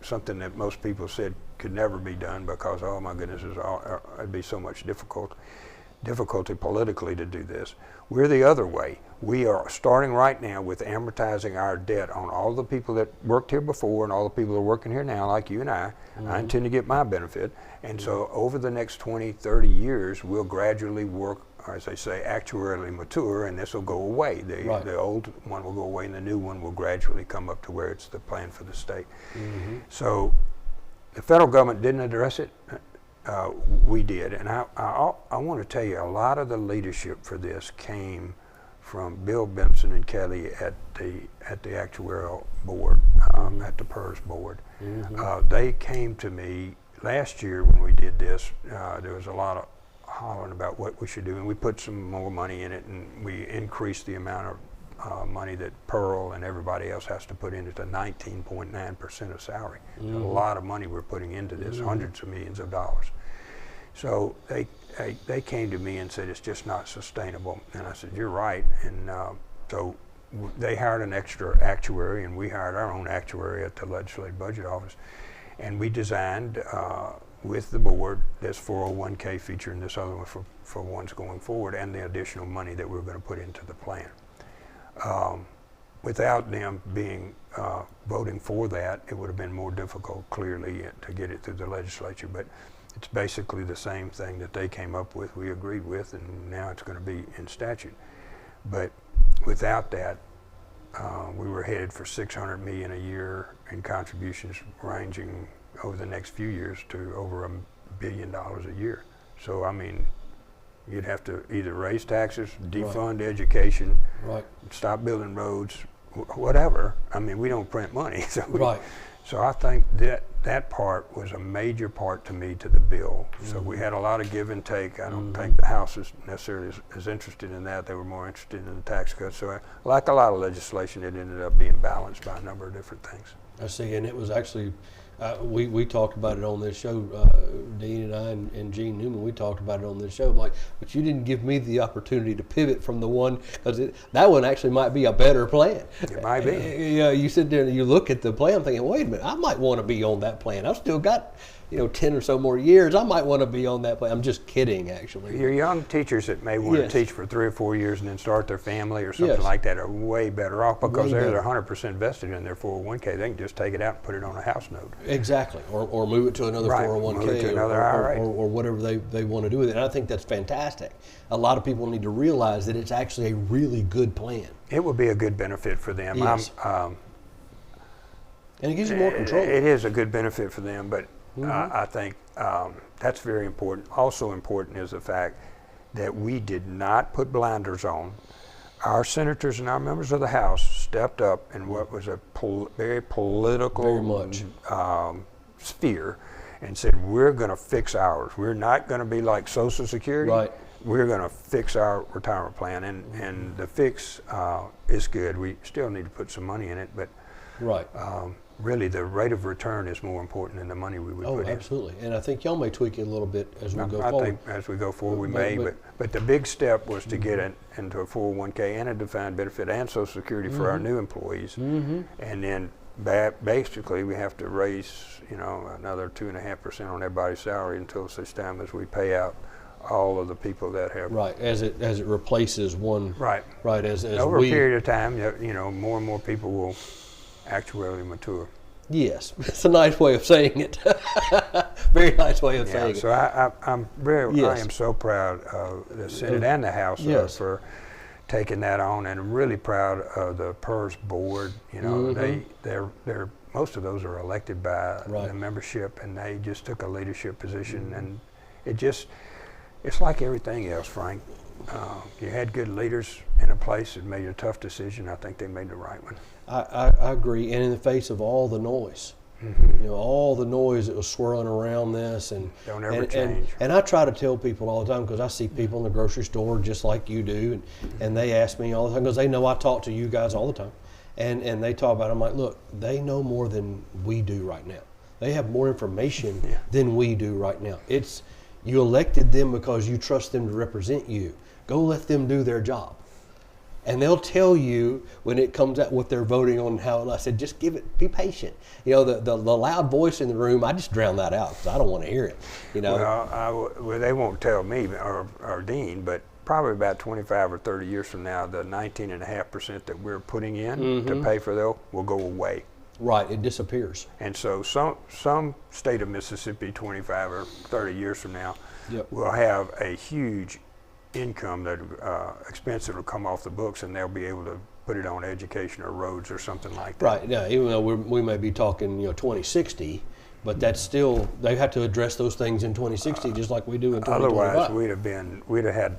something that most people said could never be done because, oh my goodness, it'd be so much difficulty politically to do this. We're the other way. We are starting right now with amortizing our debt on all the people that worked here before and all the people that are working here now, like you and I. I intend to get my benefit. And so over the next 20, 30 years, we'll gradually work, or as they say, actuarially mature, and this will go away. The old one will go away, and the new one will gradually come up to where it's the plan for the state. So the federal government didn't address it. We did, and I want to tell you, a lot of the leadership for this came from Bill Benson and Kelly at the actuarial board, at the PERS board. They came to me last year when we did this. There was a lot of hollering about what we should do, and we put some more money in it, and we increased the amount of money that Pearl and everybody else has to put in it to 19.9% of salary. A lot of money we're putting into this, hundreds of millions of dollars. So they came to me and said, it's just not sustainable. And I said, you're right. And so they hired an extra actuary, and we hired our own actuary at the Legislative Budget Office. And we designed, with the board, this 401k feature and this other one for ones going forward, and the additional money that we were going to put into the plan. Without them voting for that, it would have been more difficult, clearly, to get it through the legislature. But it's basically the same thing that they came up with, we agreed with, and now it's going to be in statute. But without that, we were headed for $600 million a year in contributions, ranging over the next few years to over $1 billion a year. So I mean, You'd have to either raise taxes, defund education, stop building roads, whatever. I mean, we don't print money. So I think that part was a major part to me to the bill. So we had a lot of give and take. I don't think the House is necessarily as interested in that. They were more interested in the tax cuts. So like a lot of legislation, it ended up being balanced by a number of different things. I see, and it was actually, we talked about it on this show, Dean and I and Gene Newman, we talked about it on this show. I'm like, but you didn't give me the opportunity to pivot from the one, because that one actually might be a better plan. It might be. You sit there and you look at the plan, I'm thinking, wait a minute, I might want to be on that plan. I've still got 10 or so more years. I might want to be on that plan. I'm just kidding, actually. Your young teachers that may want to teach for 3 or 4 years and then start their family or something like that are way better off, because they're 100% vested in their 401k. They can just take it out and put it on a house note. Exactly, or move it to another 401k, move it to another IRA. Or whatever they want to do with it. And I think that's fantastic. A lot of people need to realize that it's actually a really good plan. It would be a good benefit for them. Yes. And it gives you more control. It is a good benefit for them, but I think that's very important. Also important is the fact that we did not put blinders on. Our senators and our members of the House stepped up in what was a very political sphere and said, we're going to fix ours. We're not going to be like Social Security. Right. We're going to fix our retirement plan. And the fix is good. We still need to put some money in it, but really, the rate of return is more important than the money we would put in. Oh, absolutely. And I think y'all may tweak it a little bit as we go forward. I think as we go forward, we may. But the big step was to get into a 401k and a defined benefit and Social Security for our new employees. And then basically, we have to raise, another 2.5% on everybody's salary until such time as we pay out all of the people that have as it replaces one as over a period of time. More and more people will actuarially mature. Yes, it's a nice way of saying it. Very nice way of saying it. So I am so proud of the Senate and the House for taking that on, and I'm really proud of the PERS board. They're most of those are elected by the membership, and they just took a leadership position, and it's like everything else, Frank. You had good leaders in a place that made a tough decision. I think they made the right one. I agree, and in the face of all the noise, all the noise that was swirling around this, and don't ever change. And I try to tell people all the time, because I see people in the grocery store just like you do, and they ask me all the time, because they know I talk to you guys all the time, and they talk about it. I'm like, look, they know more than we do right now. They have more information than we do right now. You elected them because you trust them to represent you. Go let them do their job. And they'll tell you when it comes out what they're voting on and how. And I said, just be patient. The loud voice in the room, I just drown that out because I don't want to hear it. Well, they won't tell me or Dean, but probably about 25 or 30 years from now, the 19.5% that we're putting in to pay for those will go away. Right, it disappears. And so some state of Mississippi 25 or 30 years from now will have a huge income that expense that will come off the books, and they'll be able to put it on education or roads or something like that. Right. Yeah. Even though we may be talking 2060, but that's still, they have to address those things in 2060 just like we do in 2025. Otherwise, we'd have had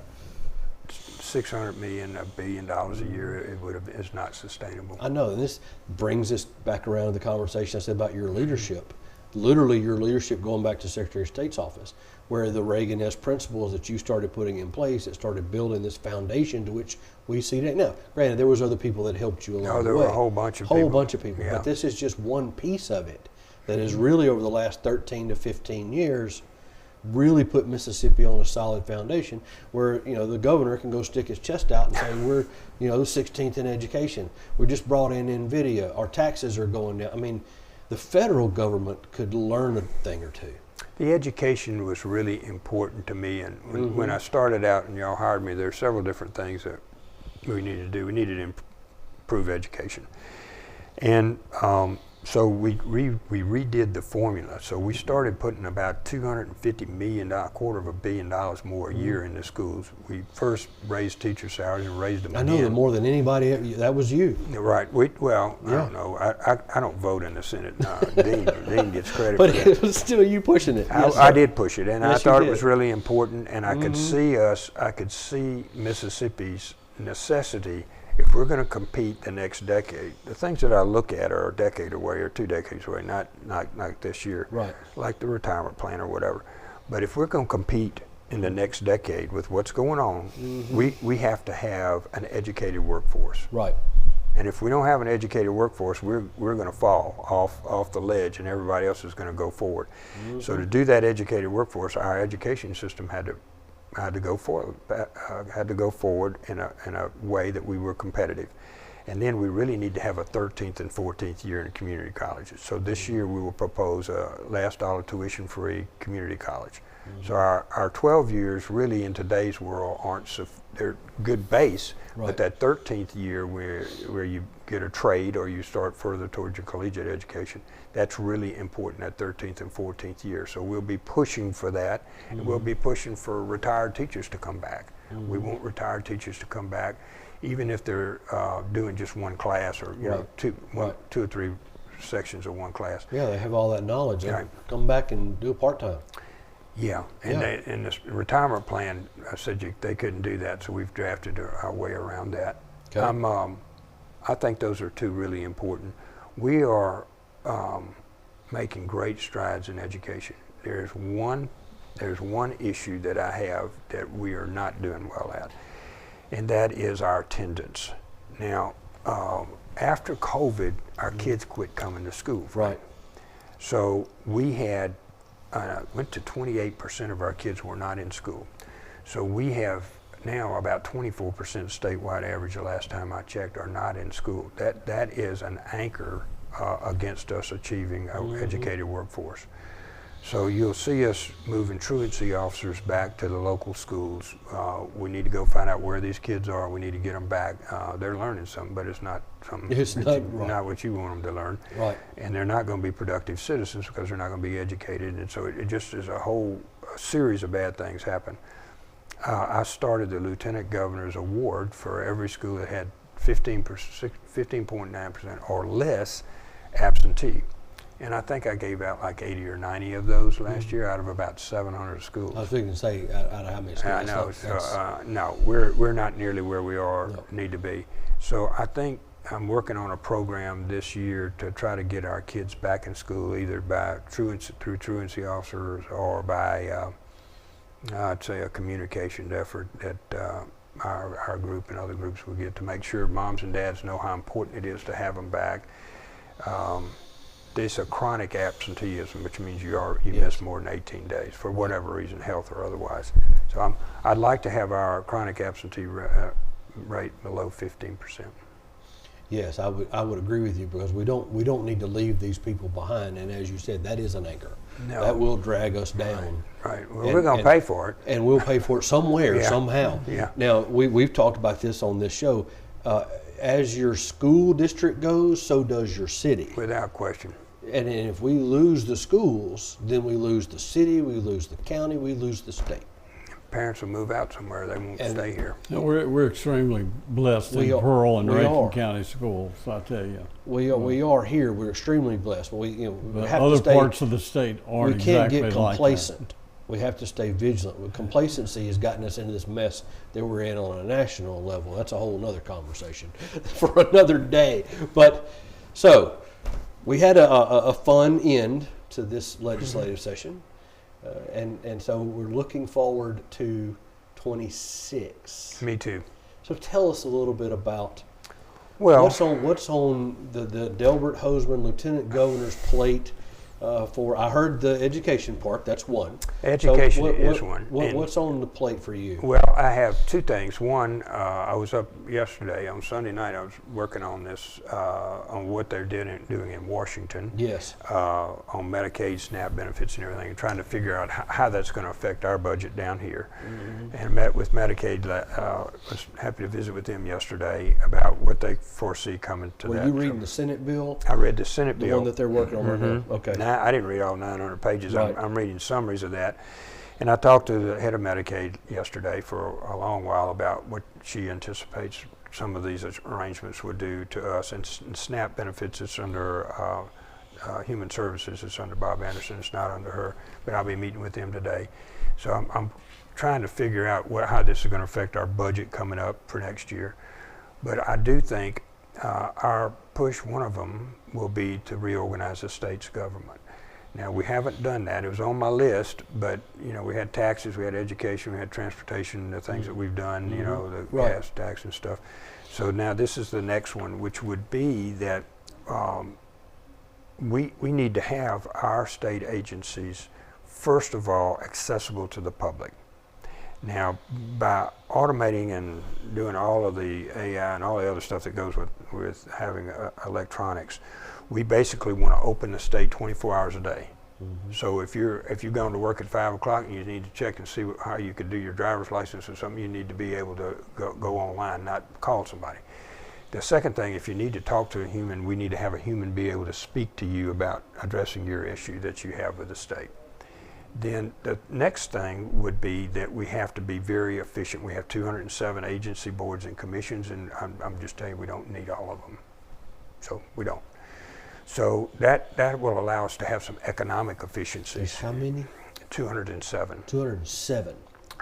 $600 million, $1 billion a year. It's not sustainable. I know, and this brings us back around to the conversation I said about your leadership. Literally, your leadership going back to Secretary of State's office, where the Reagan-esque principles that you started putting in place, that started building this foundation to which we see today. Now, granted, there was other people that helped you along the way. There were a whole bunch of people. But this is just one piece of it that has really, over the last 13 to 15 years, really put Mississippi on a solid foundation where, the governor can go stick his chest out and say, we're, the 16th in education. We just brought in NVIDIA. Our taxes are going down. I mean, the federal government could learn a thing or two. The education was really important to me, and when I started out and y'all hired me, there are several different things that we needed to do. We needed to improve education. And So we redid the formula. So we started putting about $250 million, $250 million more a year into schools. We first raised teacher salaries and raised them. I know that more than anybody. That was you. Right. I don't know. I don't vote in the Senate. Dean gets credit but for that. It was still you pushing it. Yes, I did push it, and yes, I thought it was did. really important. And I could see I could see Mississippi's necessity. If we're going to compete the next decade, the things that I look at are a decade away or 2 decades away, not this year, right? Like the retirement plan or whatever. But if we're going to compete in the next decade with what's going on, we have to have an educated workforce. Right. And if we don't have an educated workforce, we're going to fall off the ledge, and everybody else is going to go forward. So to do that educated workforce, our education system had to go forward in a way that we were competitive. And then we really need to have a 13th and 14th year in community colleges. So this year we will propose a last dollar tuition free community college. So our 12 years really in today's world they're good base, but that 13th year where you get a trade or you start further towards your collegiate education, that's really important, that 13th and 14th year. So we'll be pushing for that, and we'll be pushing for retired teachers to come back. We want retired teachers to come back, even if they're doing just one class or two or three sections of one class. Yeah, they have all that knowledge. Right. Come back and do a part-time. Yeah, and in the retirement plan, I said they couldn't do that, so we've drafted our way around that. Okay. I think those are two really important. We are making great strides in education. There's one issue that I have that we are not doing well at, and that is our attendance. Now, after COVID, our kids quit coming to school. Right. So we had went to 28% of our kids were not in school. So we have now about 24% statewide average, the last time I checked, are not in school. That is an anchor against us achieving an educated workforce. So you'll see us moving truancy officers back to the local schools. We need to go find out where these kids are. We need to get them back. They're learning something, but it's not something. Not what you want them to learn. Right. And they're not going to be productive citizens because they're not going to be educated. And so it just is a series of bad things happen. I started the Lieutenant Governor's Award for every school that had 15.9% or less absentee. And I think I gave out like 80 or 90 of those last year out of about 700 schools. I was thinking to say out of how many schools? I know. No, we're not nearly where we need to be. So I think I'm working on a program this year to try to get our kids back in school, either through truancy officers or by, I'd say, a communication effort that our group and other groups will get to make sure moms and dads know how important it is to have them back. There's a chronic absenteeism, which means you miss more than 18 days for whatever reason, health or otherwise. So I'd like to have our chronic absentee rate below 15%. Yes, I would agree with you, because we don't need to leave these people behind. And as you said, that is an anchor. No. That will drag us down. Right. Well, we're going to pay for it. And we'll pay for it somewhere, somehow. Yeah. Now, we've talked about this on this show. As your school district goes, so does your city. Without question. And if we lose the schools, then we lose the city, we lose the county, we lose the state. Parents will move out somewhere. They won't stay here. No, we're extremely blessed in Pearl and Rankin County schools, I tell you. We are here. We're extremely blessed. But we have other to stay, parts of the state aren't exactly We can't get complacent. Like that. We have to stay vigilant. Complacency has gotten us into this mess that we're in on a national level. That's a whole other conversation for another day. But so we had a fun end to this legislative session. And so we're looking forward to 26. Me too. So tell us a little bit about what's on the Delbert Hosemann Lieutenant Governor's plate for, I heard the education part, that's one. Education is one. What's on the plate for you? Well, I have two things. One, I was up yesterday on Sunday night. I was working on this, on what they're doing in Washington. Yes. On Medicaid, SNAP benefits and everything, and trying to figure out how that's going to affect our budget down here. Mm-hmm. And met with Medicaid. Was happy to visit with them yesterday about what they foresee coming to that. Were you reading the Senate bill? I read the Senate bill. The one that they're working on right now? Okay. Now, I didn't read all 900 pages. Right. I'm reading summaries of that. And I talked to the head of Medicaid yesterday for a long while about what she anticipates some of these arrangements would do to us. And SNAP benefits, it's under Human Services, it's under Bob Anderson, it's not under her. But I'll be meeting with them today. So I'm trying to figure out how this is going to affect our budget coming up for next year. But I do think our push, one of them, will be to reorganize the state's government. Now, we haven't done that. It was on my list, but, you know, we had taxes, we had education, we had transportation, the things that we've done, you know, the gas tax and stuff. So now this is the next one, which would be that we need to have our state agencies, first of all, accessible to the public. Now, by automating and doing all of the AI and all the other stuff that goes with having electronics, we basically want to open the state 24 hours a day. Mm-hmm. So if you're going to work at 5 o'clock and you need to check and see how you could do your driver's license or something, you need to be able to go online, not call somebody. The second thing, if you need to talk to a human, we need to have a human be able to speak to you about addressing your issue that you have with the state. Then the next thing would be that we have to be very efficient. We have 207 agency boards and commissions, and I'm just telling you, we don't need all of them. So we don't. So that will allow us to have some economic efficiencies. There's how many? 207. 207.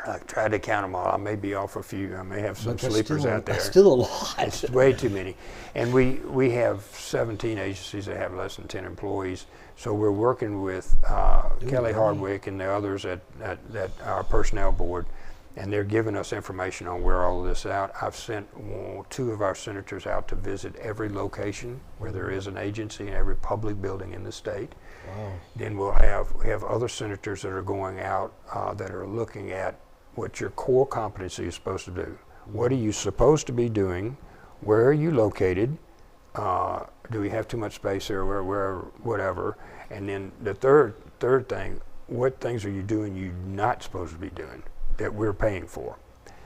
I tried to count them all. I may be off a few. I may have some sleepers out there. That's still a lot. It's way too many. And we have 17 agencies that have less than 10 employees. So we're working with Kelly Hardwick and the others at our personnel board, and they're giving us information on where all of this is out. I've sent 2 of our senators out to visit every location where there is an agency in every public building in the state. Wow. Then we have other senators that are going out that are looking at what your core competency is supposed to do. What are you supposed to be doing? Where are you located? Do we have too much space there? Where whatever. And then the third thing, what things are you doing you're not supposed to be doing that we're paying for?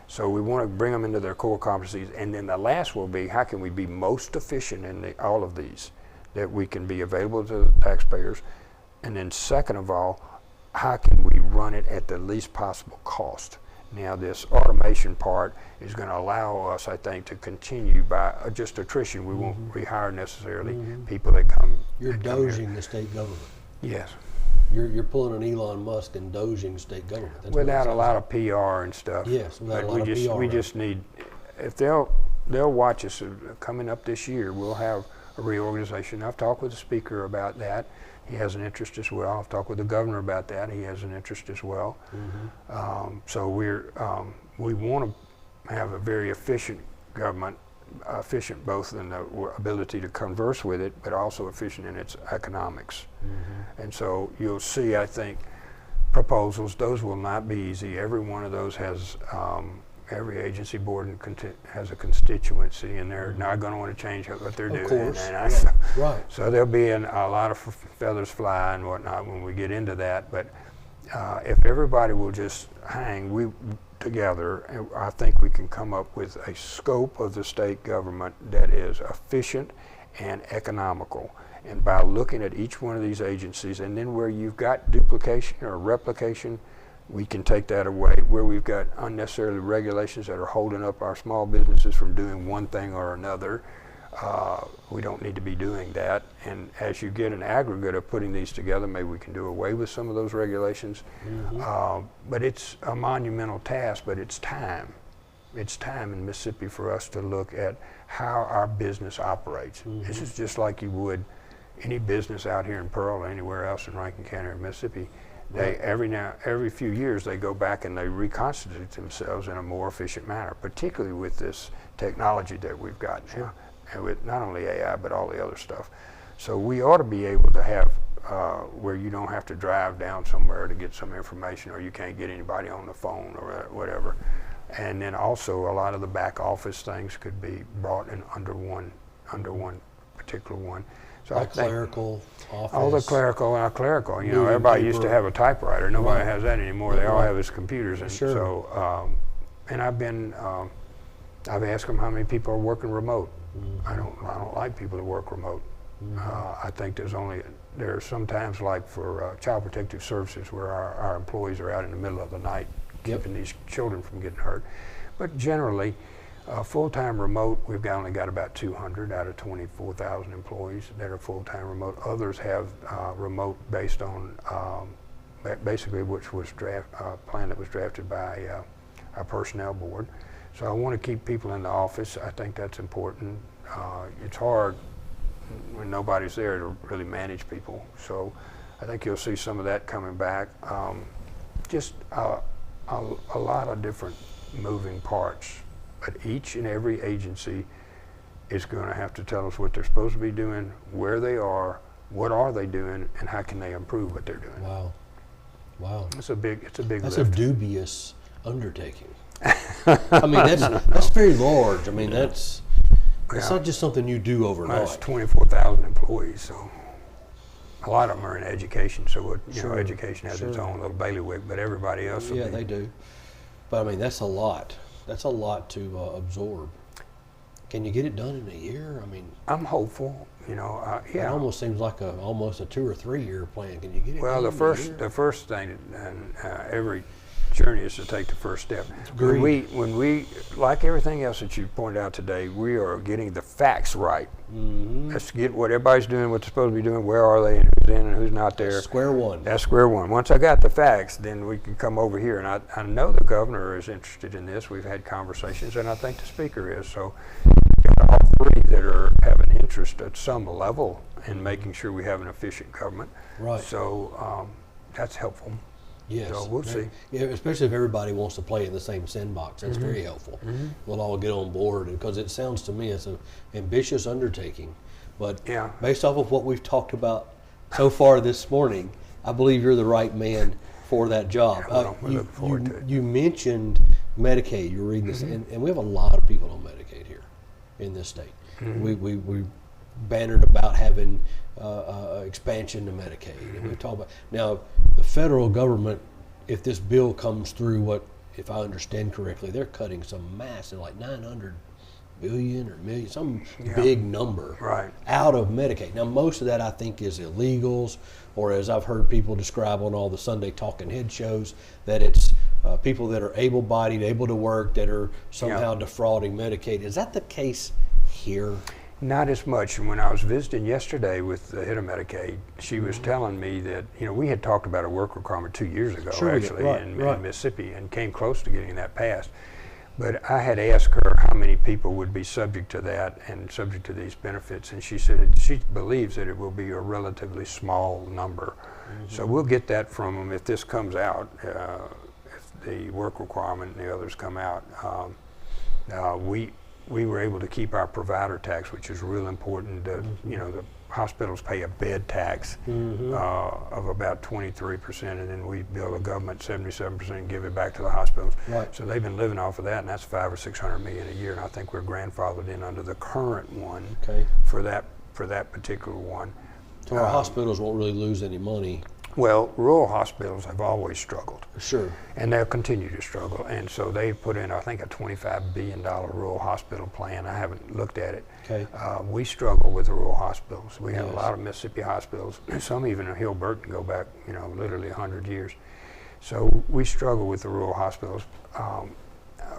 So we want to bring them into their core competencies. And then the last will be, how can we be most efficient in all of these, that we can be available to the taxpayers? And then second of all, how can we run it at the least possible cost? Now, this automation part is going to allow us, I think, to continue by just attrition. We won't rehire necessarily people that come. You're doging the state government. Yes. You're pulling an Elon Musk and doging state government. That's without a lot of PR and stuff. Yes, without a lot of PR. We just need, if they'll watch us coming up this year, we'll have a reorganization. I've talked with the speaker about that. He has an interest as well. I've talked with the governor about that. He has an interest as well. So we want to have a very efficient government, efficient both in the ability to converse with it, but also efficient in its economics. And so you'll see, I think, proposals. Those will not be easy. Every one of those has every agency board has a constituency, and they're not going to want to change what they're doing. Of course, right. So there'll be a lot of feathers fly and whatnot when we get into that. But if everybody will just hang together, I think we can come up with a scope of the state government that is efficient and economical. And by looking at each one of these agencies, and then where you've got duplication or replication, we can take that away. Where we've got unnecessary regulations that are holding up our small businesses from doing one thing or another, we don't need to be doing that. And as you get an aggregate of putting these together, maybe we can do away with some of those regulations. But it's a monumental task, but it's time. It's time in Mississippi for us to look at how our business operates. This is just like you would any business out here in Pearl or anywhere else in Rankin County or Mississippi. They every few years they go back and they reconstitute themselves in a more efficient manner, particularly with this technology that we've got now, and with not only AI but all the other stuff. So we ought to be able to have where you don't have to drive down somewhere to get some information, or you can't get anybody on the phone or whatever. And then also a lot of the back office things could be brought in under one particular one. So like clerical office. All the clerical, you know, everybody used to have a typewriter. Nobody has that anymore. They all have his computers. And so, and I've asked them how many people are working remote. I don't like people that work remote. I think there are sometimes, like for Child Protective Services, where our employees are out in the middle of the night keeping these children from getting hurt. But generally, full-time remote, we've only got about 200 out of 24,000 employees that are full-time remote. Others have remote based on basically which was plan that was drafted by our personnel board. So I want to keep people in the office. I think that's important. It's hard when nobody's there to really manage people. So I think you'll see some of that coming back. Just a lot of different moving parts. But each and every agency is going to have to tell us what they're supposed to be doing, where they are, what are they doing, and how can they improve what they're doing. Wow. It's a big That's lift. a dubious undertaking. I mean, that's very large. I mean, that's not just something you do overnight. Well, it's 24,000 employees, so a lot of them are in education. So education has its own little bailiwick, but everybody else will be. They do. But I mean, that's a lot. That's a lot to absorb. Can you get it done in a year? I mean, I'm hopeful. It almost seems like almost a 2 or 3 year plan. Can you get it? Well, done the first thing, and every journey is to take the first step. When we, like everything else that you pointed out today, we are getting the facts right. Let's get what everybody's doing, what they're supposed to be doing, where are they, and who's in and who's not there. Square one. That's square one. Once I got the facts, then we can come over here. And I know the governor is interested in this. We've had conversations, and I think the speaker is. So all three that have an interest at some level in making sure we have an efficient government. Right. So that's helpful. Yes. So we'll see. Yeah, especially if everybody wants to play in the same sandbox. That's very helpful. We'll all get on board, because it sounds to me as an ambitious undertaking. But based off of what we've talked about so far this morning, I believe you're the right man for that job. We look forward to it. You mentioned Medicaid. You're reading this, and we have a lot of people on Medicaid here in this state. We bannered about having expansion to Medicaid, and we talk about now the federal government. If this bill comes through, if I understand correctly, they're cutting some massive, like $900 billion or million, some big number out of Medicaid. Now, most of that I think is illegals, or as I've heard people describe on all the Sunday talking head shows, that it's people that are able-bodied, able to work, that are somehow defrauding Medicaid. Is that the case here? Not as much. And when I was visiting yesterday with the head of Medicaid, she was telling me that, we had talked about a work requirement 2 years ago, in Mississippi, and came close to getting that passed. But I had asked her how many people would be subject to that and subject to these benefits, and she said she believes that it will be a relatively small number. So we'll get that from them if this comes out, if the work requirement and the others come out. We were able to keep our provider tax, which is real important. The hospitals pay a bed tax of about 23%, and then we bill the government 77% and give it back to the hospitals. Right. So they've been living off of that, and that's $500 or $600 million a year. And I think we're grandfathered in under the current one for that particular one. So our hospitals won't really lose any money. Well, rural hospitals have always struggled. Sure. And they'll continue to struggle. And so they put in, I think, a $25 billion rural hospital plan. I haven't looked at it. Okay. We struggle with the rural hospitals. We have a lot of Mississippi hospitals. Some even in Hillburton go back, literally 100 years. So we struggle with the rural hospitals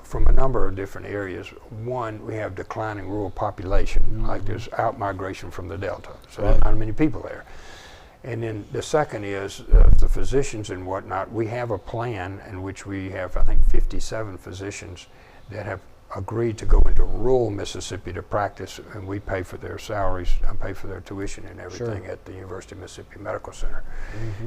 from a number of different areas. One, we have declining rural population, like there's out-migration from the Delta. So there's not many people there. And then the second is the physicians and whatnot. We have a plan in which we have, I think, 57 physicians that have agreed to go into rural Mississippi to practice, and we pay for their salaries and pay for their tuition and everything at the University of Mississippi Medical Center.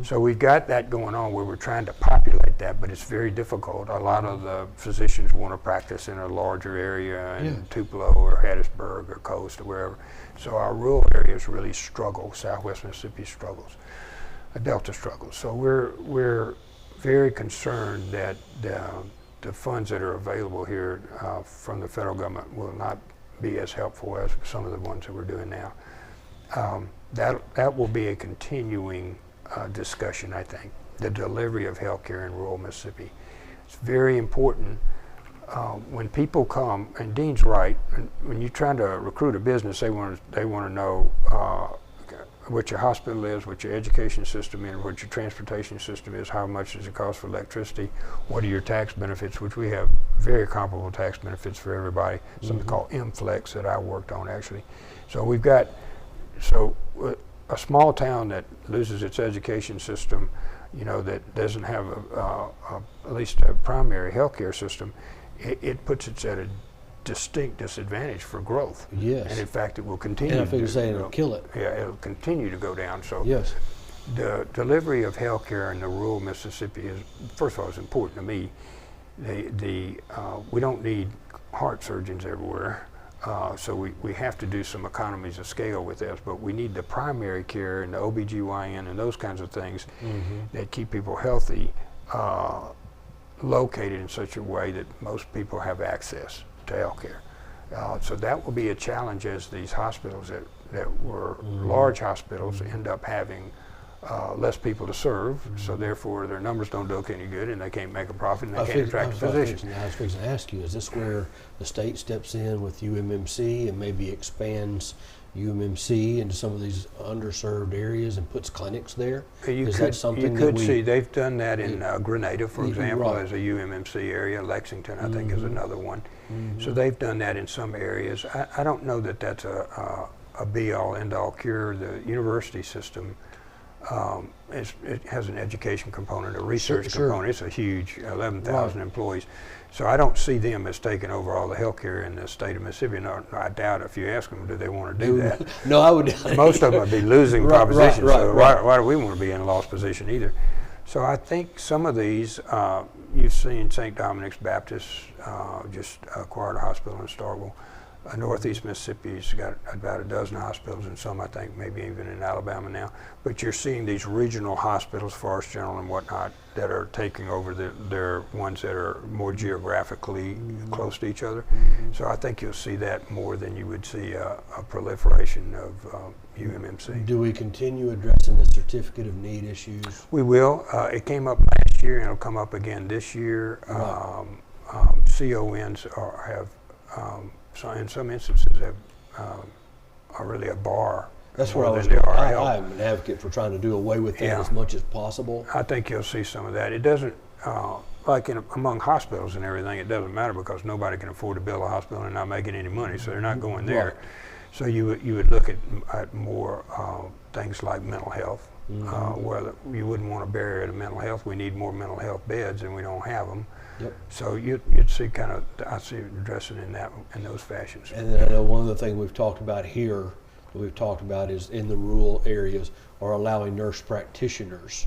So we've got that going on where we're trying to populate that, but it's very difficult. A lot of the physicians want to practice in a larger area in Tupelo or Hattiesburg or Coast or wherever. So our rural areas really struggle. Southwest Mississippi struggles. Delta struggles. So we're very concerned that the funds that are available here from the federal government will not be as helpful as some of the ones that we're doing now. That will be a continuing discussion, I think. The delivery of health care in rural Mississippi. It's very important when people come, and Dean's right, when you're trying to recruit a business, they want to know what your hospital is, what your education system is, what your transportation system is, how much does it cost for electricity, what are your tax benefits, which we have very comparable tax benefits for everybody, something called MFlex that I worked on actually. So we've got, a small town that loses its education system, that doesn't have at least a primary healthcare system, it puts it at a distinct disadvantage for growth. Yes. And in fact, it will continue. And I figure saying it'll kill it. Yeah, it'll continue to go down. So yes, the delivery of health care in the rural Mississippi is, first of all, it's important to me. We don't need heart surgeons everywhere. So we have to do some economies of scale with this, but we need the primary care and the OBGYN and those kinds of things that keep people healthy, located in such a way that most people have access to health care. So that will be a challenge as these hospitals that were large hospitals end up having less people to serve, so therefore their numbers don't look any good and they can't make a profit and they can't attract physicians. I was fixing to ask you, is this where the state steps in with UMMC and maybe expands UMMC into some of these underserved areas and puts clinics there? That something you could see they've done that in Grenada, for example, as a UMMC area. Lexington, I think, is another one. So they've done that in some areas. I don't know that that's a be-all, end-all cure. The university system, it has an education component, a research component. It's a huge 11,000 employees. So I don't see them as taking over all the healthcare in the state of Mississippi. No, I doubt if you ask them, do they want to do that? No, I would. Most of them would be losing propositions. So why do we want to be in a lost position either? So I think some of these, you've seen St. Dominic's Baptist just acquired a hospital in Starkville. Northeast Mississippi's got about a dozen hospitals, and some I think maybe even in Alabama now. But you're seeing these regional hospitals, Forest General and whatnot, that are taking over their ones that are more geographically close to each other. So I think you'll see that more than you would see a proliferation of UMMC. Do we continue addressing the certificate of need issues? We will. It came up last year, and it'll come up again this year. CONs have so in some instances are really a bar. That's where I'm an advocate for trying to do away with that as much as possible. I think you'll see some of that. It doesn't, like among hospitals and everything, it doesn't matter because nobody can afford to build a hospital and not making any money, so they're not going there. Right. So you would look at more things like mental health, where you wouldn't want a barrier to mental health. We need more mental health beds, and we don't have them. Yep. So you'd see I see it addressing in those fashions. And then I know one of the things we've talked about here, is in the rural areas, are allowing nurse practitioners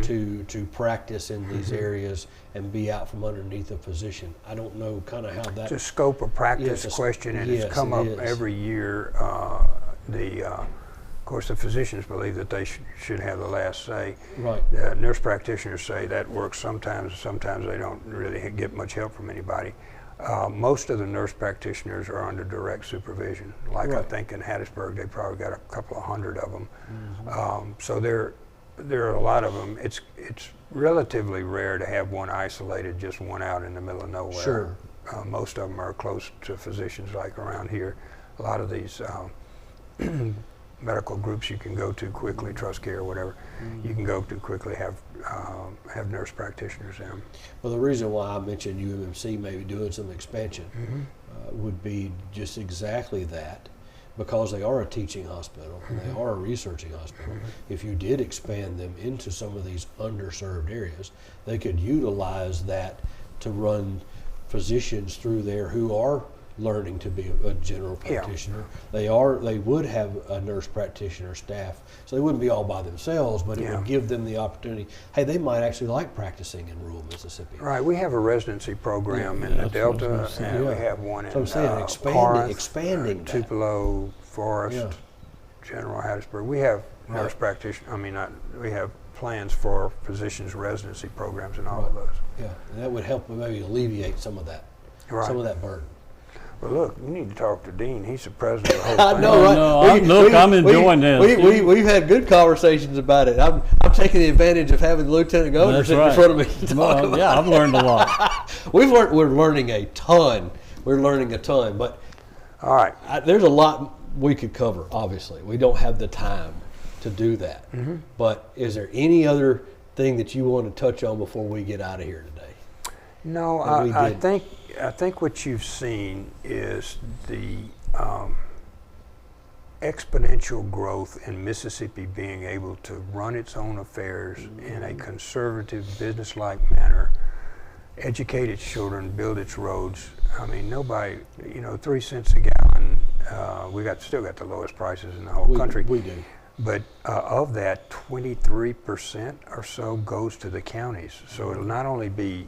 to practice in these areas and be out from underneath a physician. I don't know kind of how that. It's a scope of practice question, and it's come up every year. Of course, the physicians believe that they should have the last say. Right. The nurse practitioners say that works sometimes. Sometimes they don't really get much help from anybody. Most of the nurse practitioners are under direct supervision. Like I think in Hattiesburg, they probably got a couple of hundred of them. So there are a lot of them. It's relatively rare to have one isolated, just one out in the middle of nowhere. Sure. Most of them are close to physicians, like around here. A lot of these medical groups you can go to quickly, Trust Care or whatever, you can go to quickly have nurse practitioners in them. Well, the reason why I mentioned UMMC maybe doing some expansion would be just exactly that, because they are a teaching hospital and they are a researching hospital. If you did expand them into some of these underserved areas, they could utilize that to run physicians through there who are learning to be a general practitioner. They would have a nurse practitioner staff, so they wouldn't be all by themselves, but it would give them the opportunity. Hey, they might actually like practicing in rural Mississippi. Right. We have a residency program in the Delta, and we have one in expanding Tupelo, Forest, General Hattiesburg. We have nurse practitioners. We have plans for physicians residency programs in all of those. Yeah, and that would help maybe alleviate some of that, some of that burden. Well, look, you need to talk to Dean. He's the president of the whole I thing. know, right? I'm enjoying this. We've had good conversations about it. I'm taking the advantage of having the lieutenant governor sitting in front of me to talk about it. I've learned a lot. We're learning a ton. We're learning a ton, but all right, there's a lot we could cover. Obviously, we don't have the time to do that. But is there any other thing that you want to touch on before we get out of here today? No, I think what you've seen is the exponential growth in Mississippi being able to run its own affairs in a conservative, business-like manner, educate its children, build its roads. I mean, nobody, 3 cents a gallon. We still got the lowest prices in the whole country. We do. But of that, 23% or so goes to the counties. So it'll not only be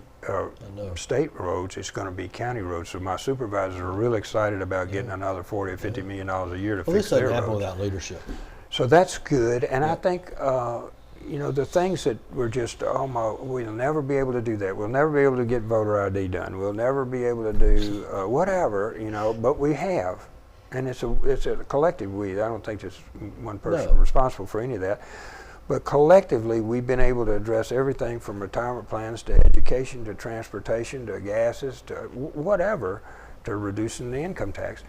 state roads, it's going to be county roads. So my supervisors are really excited about getting another $40 or $50 million a year to fix their roads. This doesn't happen without leadership. So that's good, and I think the things that were just we'll never be able to do that. We'll never be able to get voter ID done. We'll never be able to do whatever, but we have. And it's a collective we. I don't think there's one person responsible for any of that. But collectively, we've been able to address everything from retirement plans to education to transportation to gases to whatever, to reducing the income tax.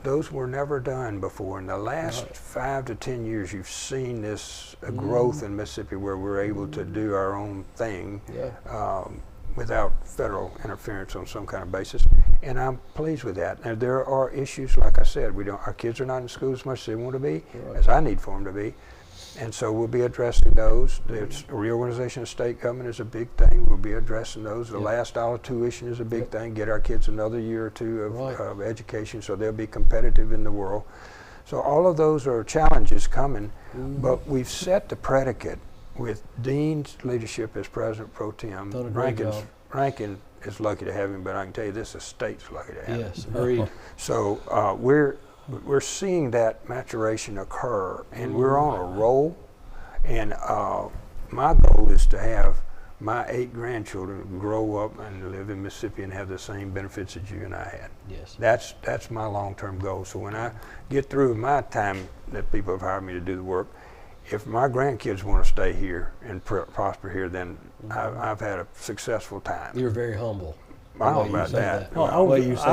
Those were never done before. In the last 5 to 10 years, you've seen this growth in Mississippi where we're able to do our own thing without federal interference on some kind of basis. And I'm pleased with that. Now, there are issues, like I said, our kids are not in school as much as they want to be, as I need for them to be. And so we'll be addressing those. The reorganization of state government is a big thing. We'll be addressing those. The last dollar tuition is a big thing. Get our kids another year or two of education so they'll be competitive in the world. So all of those are challenges coming, but we've set the predicate with Dean's leadership as President Pro Tem. Rankin is lucky to have him, but I can tell you this estate's lucky to have him. Yes, agreed. So we're seeing that maturation occur, and we're on a roll. And my goal is to have my 8 grandchildren grow up and live in Mississippi and have the same benefits that you and I had. Yes. That's my long-term goal. So when I get through my time that people have hired me to do the work, if my grandkids want to stay here and prosper here, then I've had a successful time. You're very humble. I don't know about that. Well, I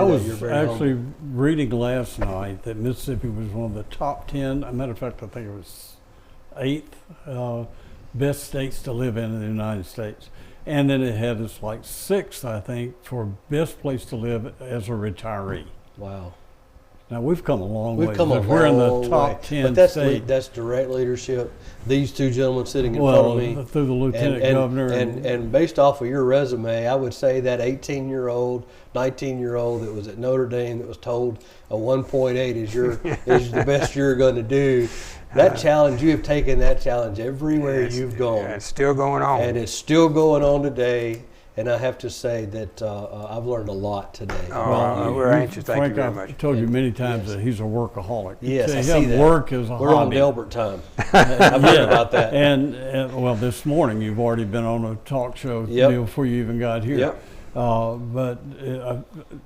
was actually reading last night that Mississippi was one of the top 10, as a matter of fact, I think it was 8th best states to live in the United States. And then it had us like 6th, I think, for best place to live as a retiree. Wow. Now, we've come a long way. We're in the top 10 but that's direct leadership. These 2 gentlemen sitting in front of me. Through the lieutenant governor. And based off of your resume, I would say that 18-year-old, 19-year-old that was at Notre Dame that was told a 1.8 is the best you're going to do. That challenge, you have taken that challenge everywhere you've gone. It's still going on. And it's still going on today. And I have to say that I've learned a lot today. We're anxious. Thank you very much. I've told you many times that he's a workaholic. Yes, I see that. Work is a hobby. We're on Delbert time. I've heard about that. And this morning you've already been on a talk show before you even got here. Yep. But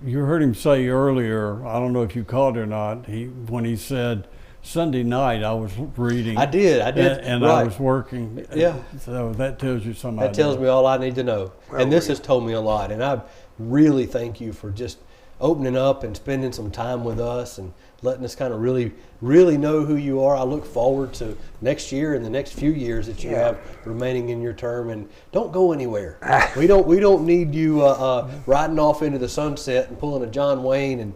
you heard him say earlier, I don't know if you caught it or not, when he said, Sunday night I was reading. I did. And I was working. Yeah. So that tells you something. That tells me all I need to know. Well, and this has told me a lot. And I really thank you for just opening up and spending some time with us and letting us kind of really know who you are. I look forward to next year and the next few years that you have remaining in your term. And don't go anywhere. We don't need you riding off into the sunset and pulling a John Wayne and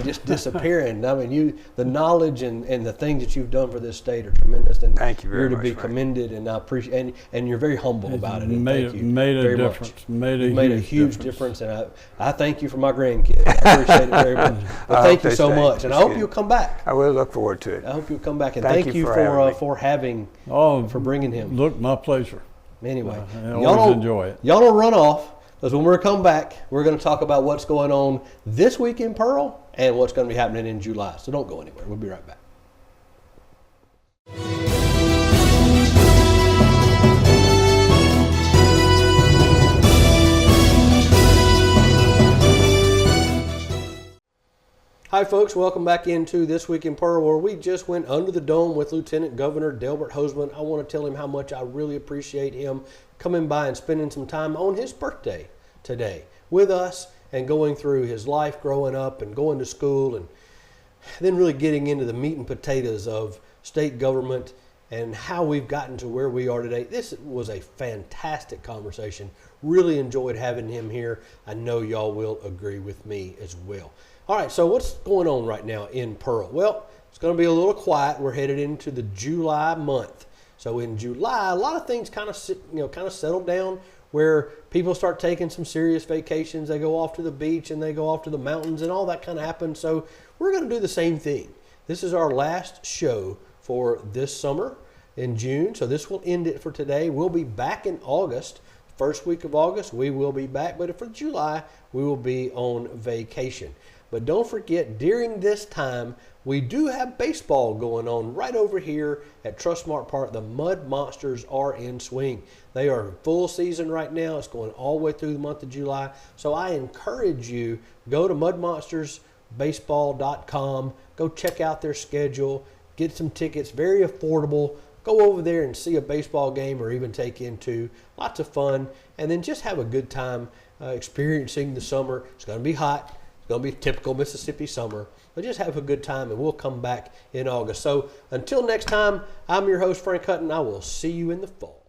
just disappearing. I mean, the knowledge and the things that you've done for this state are tremendous. And thank you very you're to much, be Frank. commended, and I appreciate. And you're very humble about it. And Made thank you a very difference. much. Made a huge difference, and I thank you for my grandkids. I appreciate it very much. But thank you so much, and I hope you'll come back. I will look forward to it. I hope you'll come back, and Thank thank you you for bringing him. Look, my pleasure. Anyway, I always enjoy it. Y'all don't run off, because when we come back, we're going to talk about what's going on this week in Pearl and what's going to be happening in July. So don't go anywhere. We'll be right back. Hi folks, welcome back into This Week in Pearl, where we just went under the dome with Lieutenant Governor Delbert Hosemann. I want to tell him how much I really appreciate him coming by and spending some time on his birthday today with us and going through his life growing up and going to school, and then really getting into the meat and potatoes of state government and how we've gotten to where we are today. This was a fantastic conversation. Really enjoyed having him here. I know y'all will agree with me as well. All right, so what's going on right now in Pearl? Well, it's going to be a little quiet. We're headed into the July month. So in July, a lot of things kind of settle down, where people start taking some serious vacations. They go off to the beach and they go off to the mountains, and all that kind of happens. So we're going to do the same thing. This is our last show for this summer in June. So this will end it for today. We'll be back in August. First week of August, we will be back. But for July, we will be on vacation. But don't forget, during this time, we do have baseball going on right over here at Trustmark Park. The Mud Monsters are in swing. They are full season right now. It's going all the way through the month of July. So I encourage you, go to mudmonstersbaseball.com. Go check out their schedule. Get some tickets, very affordable. Go over there and see a baseball game, or even take in two. Lots of fun. And then just have a good time experiencing the summer. It's going to be hot. It's going to be typical Mississippi summer, but just have a good time, and we'll come back in August. So until next time, I'm your host, Frank Hutton. I will see you in the fall.